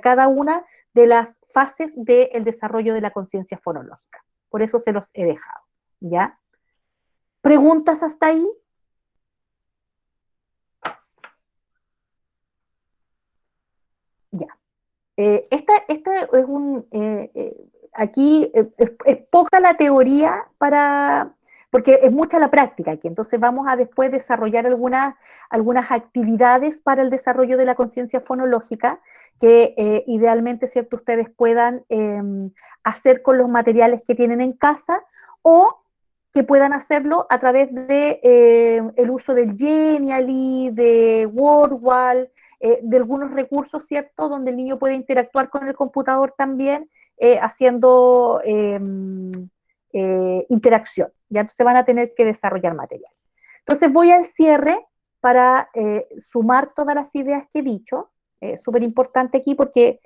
cada una de las fases del desarrollo de la conciencia fonológica. Por eso se los he dejado, ¿ya? ¿Preguntas hasta ahí? Ya. Esta es aquí es poca la teoría porque es mucha la práctica aquí, entonces vamos a después desarrollar algunas actividades para el desarrollo de la conciencia fonológica que idealmente, ¿cierto?, ustedes puedan hacer con los materiales que tienen en casa o que puedan hacerlo a través de el uso del Genially, de WordWall, de algunos recursos, ¿cierto?, donde el niño puede interactuar con el computador también, haciendo interacción. Ya entonces van a tener que desarrollar material. Entonces voy al cierre para sumar todas las ideas que he dicho. Súper importante aquí porque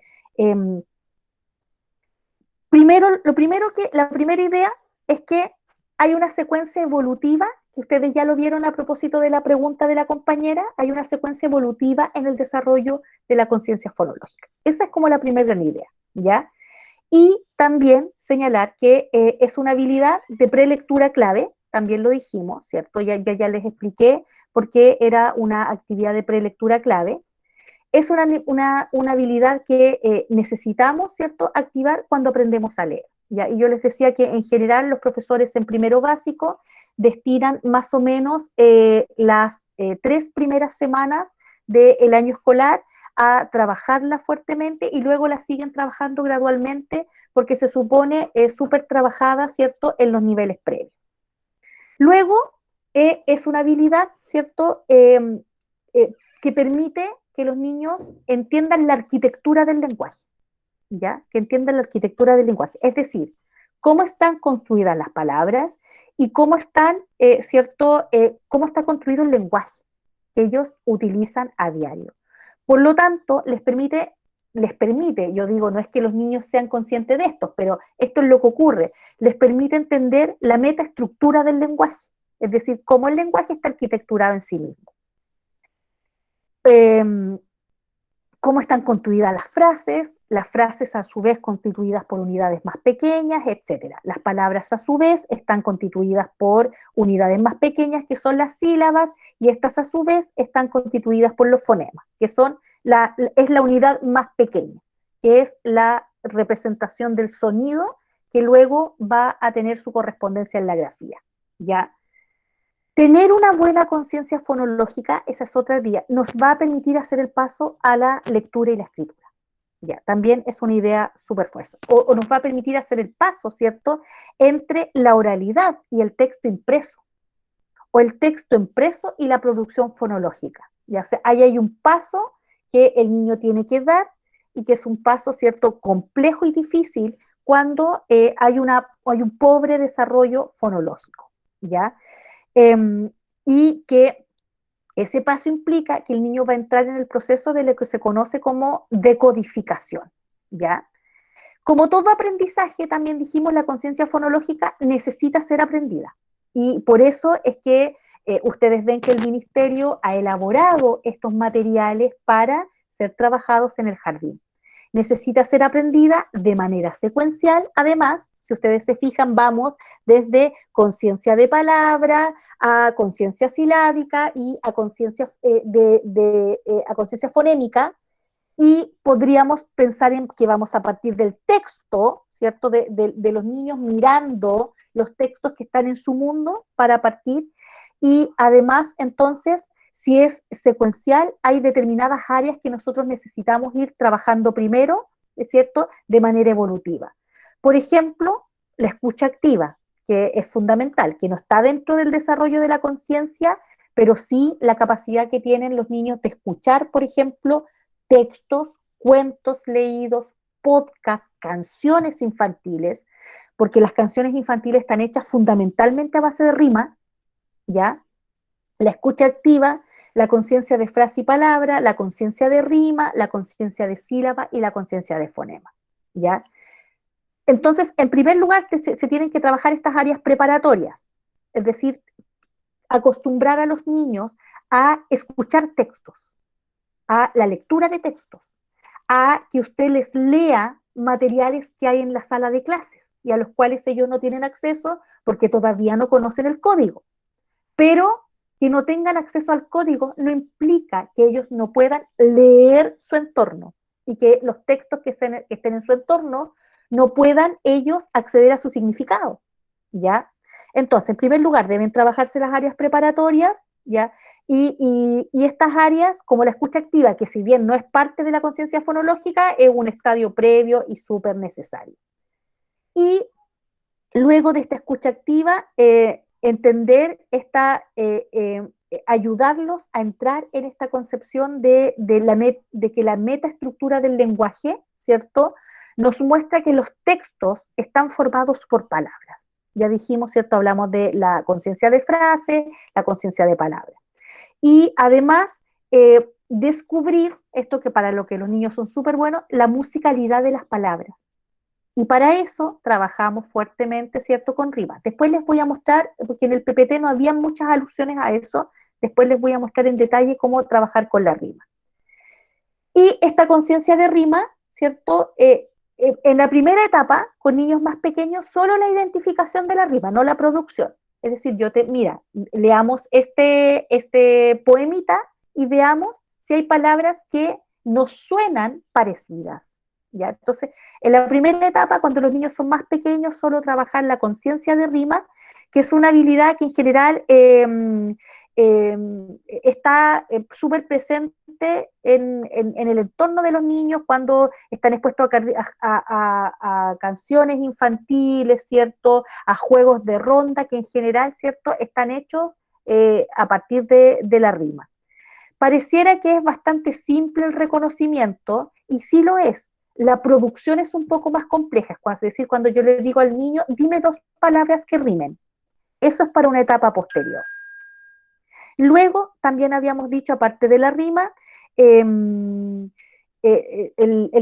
la primera idea es que hay una secuencia evolutiva, que ustedes ya lo vieron a propósito de la pregunta de la compañera, hay una secuencia evolutiva en el desarrollo de la conciencia fonológica. Esa es como la primera gran idea, ¿ya? Y también señalar que es una habilidad de prelectura clave, también lo dijimos, ¿cierto? Ya les expliqué por qué era una actividad de prelectura clave. Es una habilidad que necesitamos, ¿cierto?, activar cuando aprendemos a leer, ¿ya? Y yo les decía que en general los profesores en primero básico destinan más o menos las 3 primeras semanas del año escolar a trabajarla fuertemente y luego la siguen trabajando gradualmente porque se supone súper trabajada, ¿cierto?, en los niveles previos. Luego es una habilidad, ¿cierto?, que permite que los niños entiendan la arquitectura del lenguaje, ¿ya? Que entiendan la arquitectura del lenguaje, es decir, cómo están construidas las palabras y cómo están, ¿cierto?, cómo está construido el lenguaje, que ellos utilizan a diario. Por lo tanto, les permite, yo digo, no es que los niños sean conscientes de esto, pero esto es lo que ocurre, les permite entender la metaestructura del lenguaje, es decir, cómo el lenguaje está arquitecturado en sí mismo. Cómo están construidas las frases a su vez constituidas por unidades más pequeñas, etc. Las palabras a su vez están constituidas por unidades más pequeñas, que son las sílabas, y estas a su vez están constituidas por los fonemas, que es la unidad más pequeña, que es la representación del sonido que luego va a tener su correspondencia en la grafía, ¿ya? Tener una buena conciencia fonológica, esa es otra vía, nos va a permitir hacer el paso a la lectura y la escritura. Ya, también es una idea súper fuerte. O nos va a permitir hacer el paso, ¿cierto?, entre la oralidad y el texto impreso, o el texto impreso y la producción fonológica. Ya, o sea, ahí hay un paso que el niño tiene que dar y que es un paso, ¿cierto?, complejo y difícil cuando hay un pobre desarrollo fonológico, ¿ya? Y que ese paso implica que el niño va a entrar en el proceso de lo que se conoce como decodificación, ¿ya? Como todo aprendizaje, también dijimos, la conciencia fonológica necesita ser aprendida. Y por eso es que ustedes ven que el Ministerio ha elaborado estos materiales para ser trabajados en el jardín. Necesita ser aprendida de manera secuencial. Además, si ustedes se fijan, vamos desde conciencia de palabra a conciencia silábica y a conciencia a conciencia fonémica, y podríamos pensar en que vamos a partir del texto, ¿cierto?, de los niños mirando los textos que están en su mundo para partir, y además, entonces, si es secuencial, hay determinadas áreas que nosotros necesitamos ir trabajando primero, ¿es cierto?, de manera evolutiva. Por ejemplo, la escucha activa, que es fundamental, que no está dentro del desarrollo de la conciencia, pero sí la capacidad que tienen los niños de escuchar, por ejemplo, textos, cuentos leídos, podcasts, canciones infantiles, porque las canciones infantiles están hechas fundamentalmente a base de rima, ¿ya? La escucha activa, la conciencia de frase y palabra, la conciencia de rima, la conciencia de sílaba y la conciencia de fonema, ¿ya? Entonces, en primer lugar, se tienen que trabajar estas áreas preparatorias, es decir, acostumbrar a los niños a escuchar textos, a la lectura de textos, a que usted les lea materiales que hay en la sala de clases y a los cuales ellos no tienen acceso porque todavía no conocen el código. Pero que no tengan acceso al código no implica que ellos no puedan leer su entorno y que los textos que estén en su entorno no puedan ellos acceder a su significado, ¿ya? Entonces, en primer lugar, deben trabajarse las áreas preparatorias, ¿ya? Y estas áreas, como la escucha activa, que si bien no es parte de la conciencia fonológica, es un estadio previo y súper necesario. Y luego de esta escucha activa, entender ayudarlos a entrar en esta concepción de que la metaestructura del lenguaje, ¿cierto?, nos muestra que los textos están formados por palabras. Ya dijimos, ¿cierto?, hablamos de la conciencia de frase, la conciencia de palabra. Y además, descubrir esto que para lo que los niños son súper buenos, la musicalidad de las palabras. Y para eso trabajamos fuertemente, ¿cierto?, con rimas. Después les voy a mostrar, porque en el PPT no había muchas alusiones a eso, después les voy a mostrar en detalle cómo trabajar con la rima. Y esta conciencia de rima, ¿cierto?, en la primera etapa, con niños más pequeños, solo la identificación de la rima, no la producción. Es decir, mira, leamos este poemita y veamos si hay palabras que nos suenan parecidas, ¿ya? Entonces, en la primera etapa, cuando los niños son más pequeños, solo trabajar la conciencia de rima, que es una habilidad que en general está súper presente en el entorno de los niños cuando están expuestos a canciones infantiles, ¿cierto?, a juegos de ronda que en general, ¿cierto?, están hechos a partir de la rima. Pareciera que es bastante simple el reconocimiento, y sí lo es. La producción es un poco más compleja, es decir, cuando yo le digo al niño, dime 2 palabras que rimen. Eso es para una etapa posterior. Luego, también habíamos dicho, aparte de la rima, el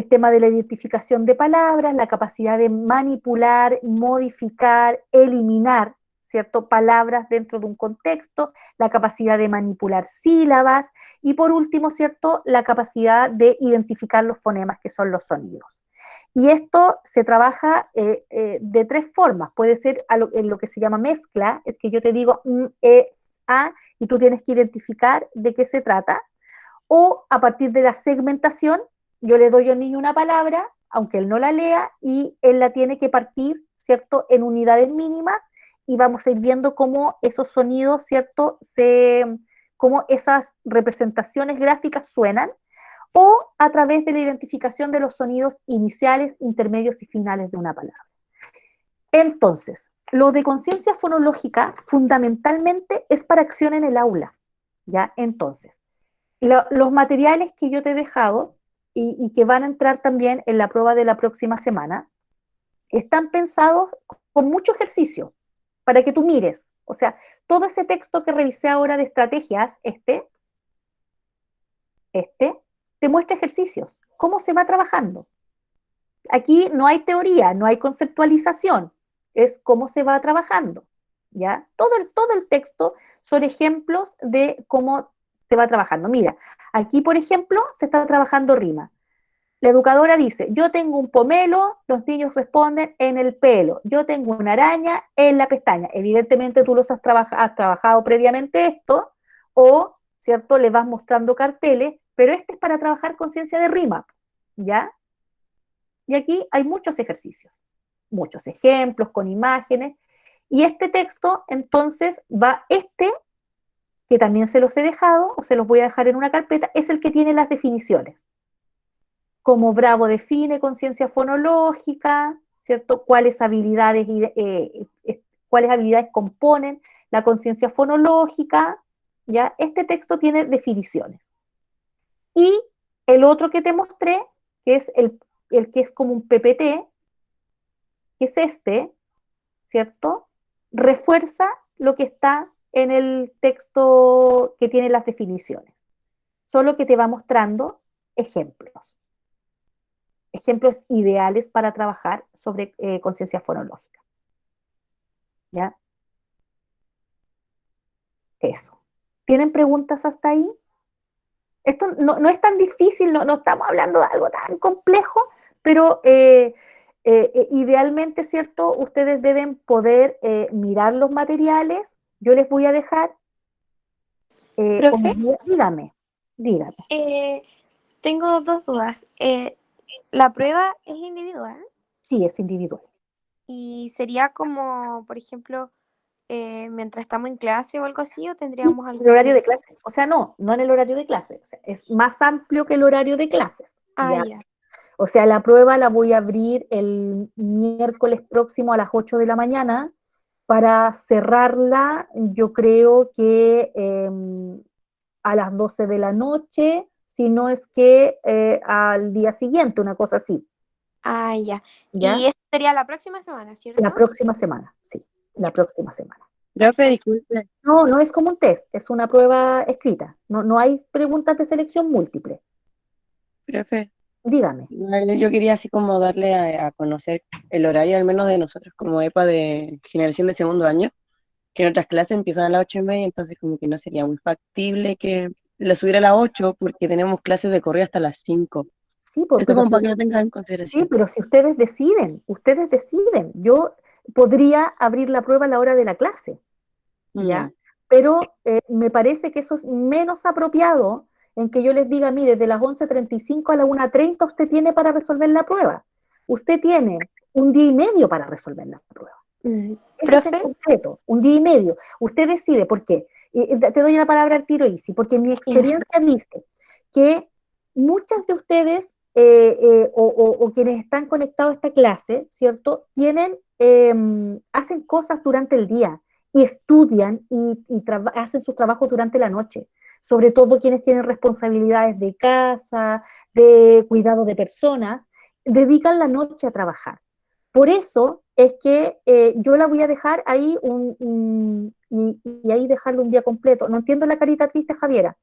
tema de la identificación de palabras, la capacidad de manipular, modificar, eliminar, ¿cierto? Palabras dentro de un contexto, la capacidad de manipular sílabas y por último, ¿cierto? La capacidad de identificar los fonemas, que son los sonidos. Y esto se trabaja de tres formas. Puede ser en lo que se llama mezcla, es que yo te digo a, y tú tienes que identificar de qué se trata, o a partir de la segmentación, yo le doy al niño una palabra, aunque él no la lea, y él la tiene que partir, ¿cierto?, en unidades mínimas, y vamos a ir viendo cómo esos sonidos, ¿cierto?, cómo esas representaciones gráficas suenan, o a través de la identificación de los sonidos iniciales, intermedios y finales de una palabra. Entonces, lo de conciencia fonológica fundamentalmente es para acción en el aula, ¿ya? Entonces, los materiales que yo te he dejado y que van a entrar también en la prueba de la próxima semana, están pensados con mucho ejercicio para que tú mires. O sea, todo ese texto que revisé ahora de estrategias, te muestra ejercicios, cómo se va trabajando. Aquí no hay teoría, no hay conceptualización, es cómo se va trabajando, ¿ya? Todo el texto son ejemplos de cómo se va trabajando. Mira, aquí, por ejemplo, se está trabajando rima. La educadora dice, yo tengo un pomelo, los niños responden en el pelo, yo tengo una araña en la pestaña. Evidentemente tú has trabajado previamente esto, o, ¿cierto?, le vas mostrando carteles, pero este es para trabajar conciencia de rima, ¿ya? Y aquí hay muchos ejercicios, muchos ejemplos con imágenes, y este texto, entonces, que también se los he dejado, o se los voy a dejar en una carpeta, es el que tiene las definiciones. Como Bravo define conciencia fonológica, ¿cierto? Cuáles habilidades componen la conciencia fonológica, ¿ya? Este texto tiene definiciones. Y el otro que te mostré, que es el que es como un PPT, que es ¿cierto? Refuerza lo que está en el texto que tiene las definiciones, solo que te va mostrando ejemplos ideales para trabajar sobre conciencia fonológica. ¿Ya? Eso. ¿Tienen preguntas hasta ahí? Esto no es tan difícil, no estamos hablando de algo tan complejo, pero idealmente, ¿cierto? Ustedes deben poder mirar los materiales. Yo les voy a dejar, Profe, dígame. tengo dos dudas. La prueba es individual Sí, es individual. y sería como, por ejemplo, mientras estamos en clase o algo así, o Sí, tendríamos el horario algún... de clase. O sea, no en el horario de clase. O sea, es más amplio que el horario de clases. Ah, ¿Ya? ya. O sea, la prueba la voy a abrir el miércoles próximo a las 8 de la mañana para cerrarla, yo creo que a las 12 de la noche, si no es que al día siguiente, una cosa así, Ah, ya. ¿ya? Y esto sería la próxima semana, La ¿cierto? próxima semana, sí, la Ya, próxima semana. Profe, perfecto. disculpe, No es como un test, es una prueba escrita, no hay preguntas de selección múltiple. profe. Dígame. Vale, yo quería así como darle a conocer el horario, al menos de nosotros como EPA de generación de segundo año, que en otras clases empiezan a las 8:30, entonces como que no sería muy factible que la subiera a las 8 porque tenemos clases de correo hasta las 5. Sí, pues, Esto como para que lo tengan en sí, consideración. pero si ustedes deciden. Yo podría abrir la prueba a la hora de la clase, Ya. ¿ya? Pero me parece que eso es menos apropiado en que yo les diga, mire, de las 11:35 a la 1:30 usted tiene para resolver la prueba. Usted tiene un día y medio para resolver la prueba. Ese es en Profe, concreto, un día y medio. Usted decide, ¿por qué? Te doy una palabra al tiro, Isi, porque mi ya. experiencia dice que muchas de ustedes o quienes están conectados a esta clase, ¿cierto? Hacen cosas durante el día y estudian y hacen sus trabajos durante la noche, sobre todo quienes tienen responsabilidades de casa, de cuidado de personas, dedican la noche a trabajar. Por eso es que yo la voy a dejar ahí y ahí dejarlo un día completo. No entiendo la carita triste, Javiera.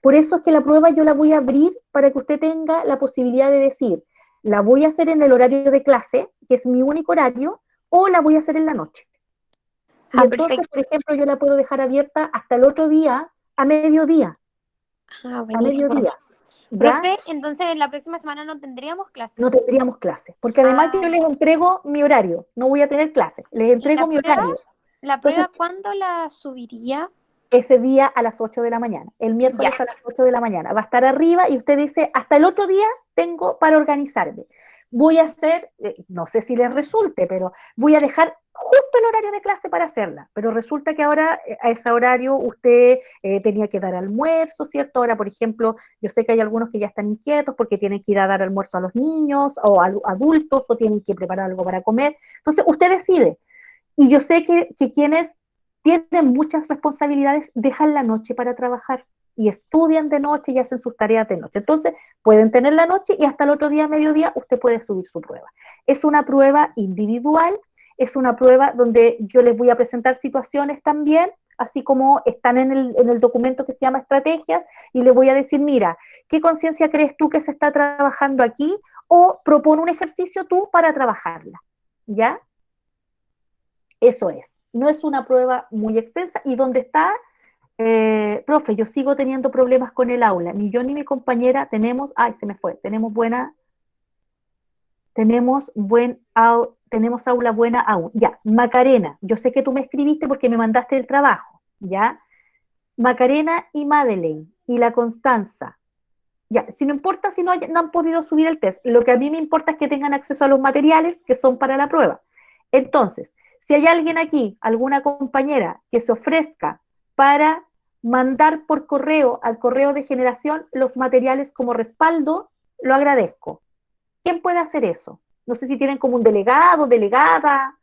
Por eso es que la prueba yo la voy a abrir para que usted tenga la posibilidad de decir, la voy a hacer en el horario de clase, que es mi único horario, o la voy a hacer en la noche. Y entonces, Perfecto. por ejemplo, yo la puedo dejar abierta hasta el otro día, a mediodía, a Buenísimo. mediodía, ¿ya? Profe, entonces en la próxima semana no tendríamos clase. No tendríamos clases, porque además yo Ah, les entrego mi horario, no voy a tener clases, les ¿y entrego mi horario. la Entonces, prueba cuándo la subiría? ese día a las 8 de la mañana, el Ya. miércoles a las 8 de la mañana, va a estar arriba y usted dice, hasta el otro día tengo para organizarme. Voy a hacer, no sé si les resulte, pero voy a dejar justo el horario de clase para hacerla, pero resulta que ahora a ese horario usted tenía que dar almuerzo, ¿cierto? Ahora, por ejemplo, yo sé que hay algunos que ya están inquietos porque tienen que ir a dar almuerzo a los niños o a adultos o tienen que preparar algo para comer. Entonces, usted decide. Y yo sé que quienes tienen muchas responsabilidades dejan la noche para trabajar y estudian de noche y hacen sus tareas de noche. Entonces, pueden tener la noche y hasta el otro día, mediodía, usted puede subir su prueba. Es una prueba individual, es una prueba donde yo les voy a presentar situaciones también, así como están en el documento que se llama estrategias, y les voy a decir, mira, ¿qué conciencia crees tú que se está trabajando aquí? O propone un ejercicio tú para trabajarla, ¿ya? Eso es. No es una prueba muy extensa y donde está, profe, yo sigo teniendo problemas con el aula. Ni yo ni mi compañera tenemos, ay, se me fue, tenemos aula buena aún. Ya, Macarena, yo sé que tú me escribiste porque me mandaste el trabajo, ¿ya? Macarena y Madeleine y la Constanza. Ya, si no importa si no han podido subir el test, lo que a mí me importa es que tengan acceso a los materiales que son para la prueba. Entonces, si hay alguien aquí, alguna compañera que se ofrezca para mandar por correo al correo de generación los materiales como respaldo, lo agradezco. ¿Quién puede hacer eso? No sé si tienen como un delegado, delegada.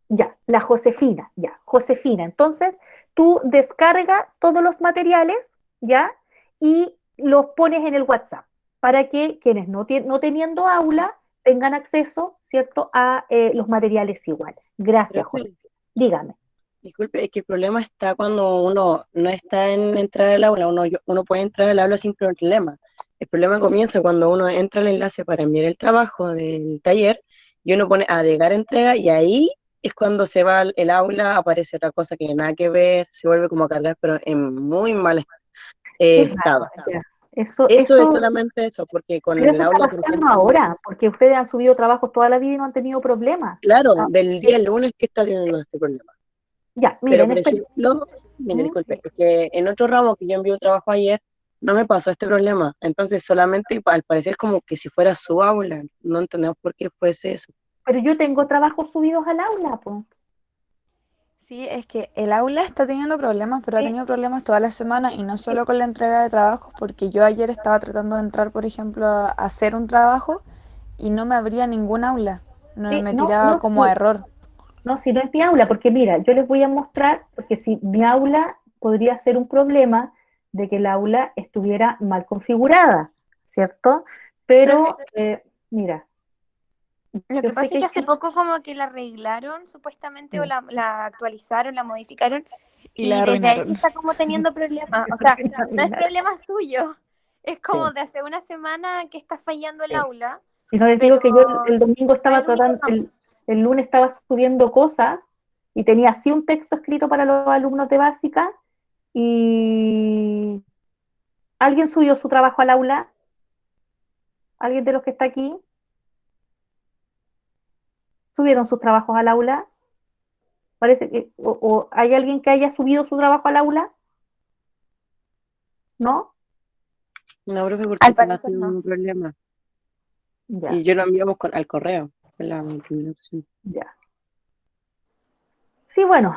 Ya, la Josefina, ya, Josefina. Entonces, tú descarga todos los materiales, ya, y los pones en el WhatsApp para que quienes no teniendo aula tengan acceso, ¿cierto?, a los materiales igual. Gracias, Profe, Josefina. Dígame. disculpe, es que el problema está cuando uno no está en entrar al aula, uno puede entrar al aula sin problema. El problema comienza cuando uno entra al enlace para enviar el trabajo del taller y uno pone agregar entrega y ahí es cuando se va el aula, aparece otra cosa que nada que ver, se vuelve como a cargar, pero en muy mal Qué estado. raro, ya. Eso, Eso es eso, solamente eso, porque con pero el eso está aula, por pasando ejemplo, ahora, porque ustedes han subido trabajos toda la vida y no han tenido problemas. claro, Ah, del sí. día lunes que está teniendo este problema. Ya, Pero, miren, por ejemplo, mire, ¿Mm? disculpe, es que en otro ramo que yo envié trabajo ayer, no me pasó este problema. Entonces, solamente al parecer como que si fuera su aula, no entendemos por qué fuese eso. Pero yo tengo trabajos subidos al aula, pues. Sí, es que el aula está teniendo problemas, pero ha Sí, tenido problemas toda la semana y no sí, solo con la entrega de trabajos, porque yo ayer estaba tratando de entrar, por ejemplo, a hacer un trabajo y no me abría ningún aula, no sí, me no, tiraba no, como a sí, error. no, si no es mi aula, porque mira, yo les voy a mostrar, porque si mi aula podría ser un problema de que el aula estuviera mal configurada, ¿cierto? Profe, Pero, mira, lo yo que sé pasa es que que hace poco como que la arreglaron supuestamente o la actualizaron, la modificaron Y la y desde ahí arruinaron. está como teniendo problemas. O sea, no es problema suyo, es como sí. de hace una semana que está fallando el Sí. aula, Si no les digo pero que yo el domingo no es estaba el único tratando, ramo. el lunes estaba subiendo cosas y tenía así un texto escrito para los alumnos de básica y alguien subió su trabajo al aula, alguien de los que está aquí, subieron sus trabajos al aula, parece que, o hay alguien que haya subido su trabajo al aula, ¿no? No, profe, porque Al están parecer haciendo no. un problema. Ya, Y yo lo enviamos al correo, fue la primera opción. ya. Sí, bueno,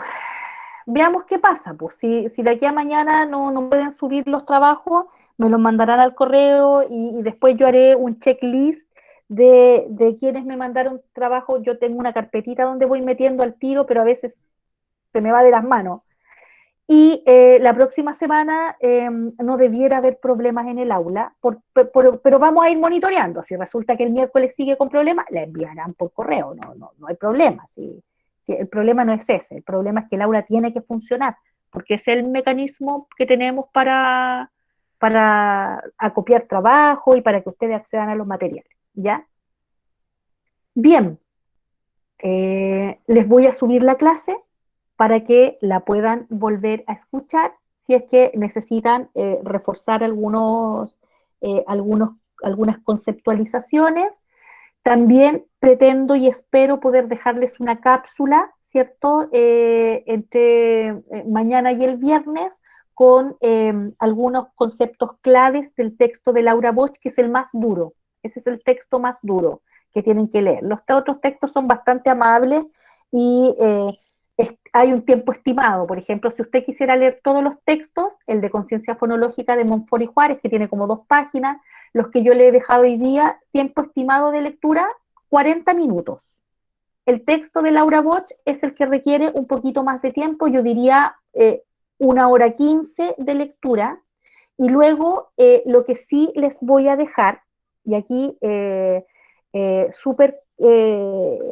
veamos qué pasa, pues si de aquí a mañana no pueden subir los trabajos, me los mandarán al correo y después yo haré un checklist de quienes me mandaron trabajo. Yo tengo una carpetita donde voy metiendo al tiro, pero a veces se me va de las manos. Y la próxima semana no debiera haber problemas en el aula, pero vamos a ir monitoreando. Si resulta que el miércoles sigue con problemas, la enviarán por correo, no hay problema. Si el problema no es ese, el problema es que el aula tiene que funcionar, porque es el mecanismo que tenemos para acopiar trabajo y para que ustedes accedan a los materiales, ¿ya? Bien, les voy a subir la clase para que la puedan volver a escuchar si es que necesitan reforzar algunas conceptualizaciones. También pretendo y espero poder dejarles una cápsula, ¿cierto? Entre mañana y el viernes con algunos conceptos claves del texto de Laura Bosch, que es el más duro. Ese es el texto más duro que tienen que leer. Los otros textos son bastante amables y hay un tiempo estimado. Por ejemplo, si usted quisiera leer todos los textos, el de Conciencia Fonológica de Monfort y Juárez, que tiene como 2 páginas, los que yo le he dejado hoy día, tiempo estimado de lectura, 40 minutos. El texto de Laura Bosch es el que requiere un poquito más de tiempo, yo diría 1 hora 15 de lectura, y luego lo que sí les voy a dejar, y aquí súper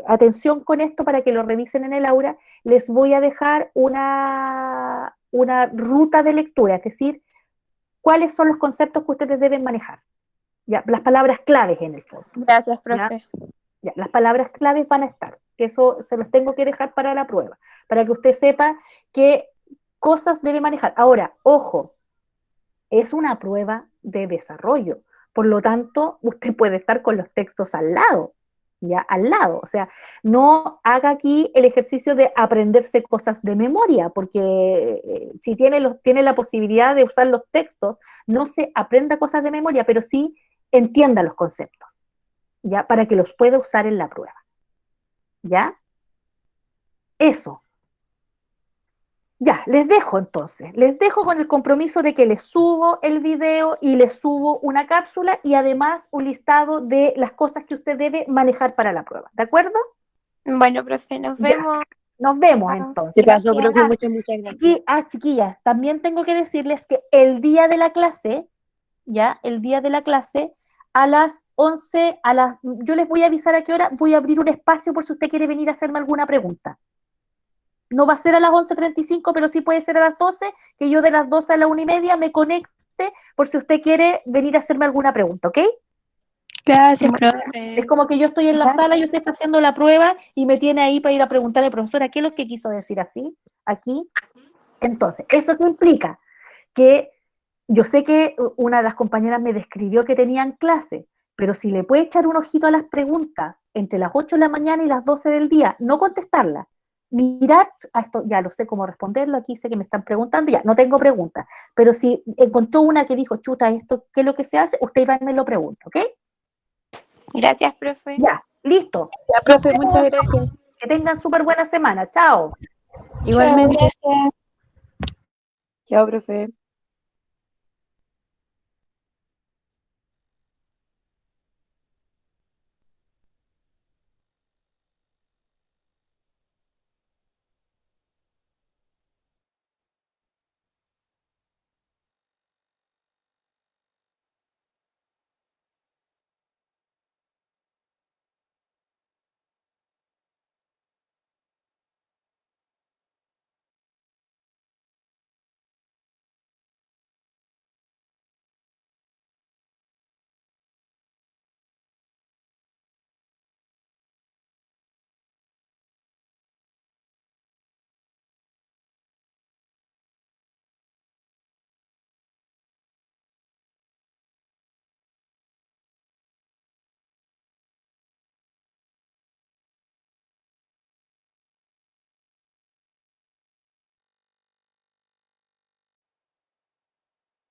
atención con esto para que lo revisen en el aula, les voy a dejar una ruta de lectura, es decir, cuáles son los conceptos que ustedes deben manejar. Ya, las palabras claves en el fondo. Gracias, profe. Ya, las palabras claves van a estar. Eso se los tengo que dejar para la prueba, para que usted sepa qué cosas debe manejar. Ahora, ojo, es una prueba de desarrollo. Por lo tanto, usted puede estar con los textos al lado, ya al lado. O sea, no haga aquí el ejercicio de aprenderse cosas de memoria, porque si tiene la posibilidad de usar los textos, no se aprenda cosas de memoria, pero sí entienda los conceptos, ya, para que los pueda usar en la prueba. ¿Ya? Eso. Ya, les dejo entonces, les dejo con el compromiso de que les subo el video y les subo una cápsula y además un listado de las cosas que usted debe manejar para la prueba, ¿de acuerdo? Bueno, profe, nos Ya, vemos. nos vemos Chao. entonces. ¿Qué pasó, profe? Ah, Muchas gracias. chiquillas, también tengo que decirles que el día de la clase, ya, el día de la clase, a las 11, yo les voy a avisar a qué hora, voy a abrir un espacio por si usted quiere venir a hacerme alguna pregunta. No va a ser a las 11:35, pero sí puede ser a las 12, que yo de las 12 a la 1:30 me conecte por si usted quiere venir a hacerme alguna pregunta, ¿ok? Gracias, Es profe. como que yo estoy en la sala y usted está haciendo la prueba y me tiene ahí para ir a preguntarle, profesora, ¿qué es lo que quiso decir así, aquí? Entonces, ¿eso qué implica? Que yo sé que una de las compañeras me describió que tenían clase, pero si le puede echar un ojito a las preguntas entre las 8 de la mañana y las 12 del día, no contestarlas, mirar, a esto ya lo sé cómo responderlo, aquí sé que me están preguntando, ya, no tengo preguntas, pero si encontró una que dijo, chuta, esto, ¿qué es lo que se hace? Usted va y me lo pregunta, ¿ok? Gracias, profe. Ya, listo. Ya, profe, muchas gracias. Que tengan súper buena semana, chao. Igualmente. Chao, gracias. Chao, profe.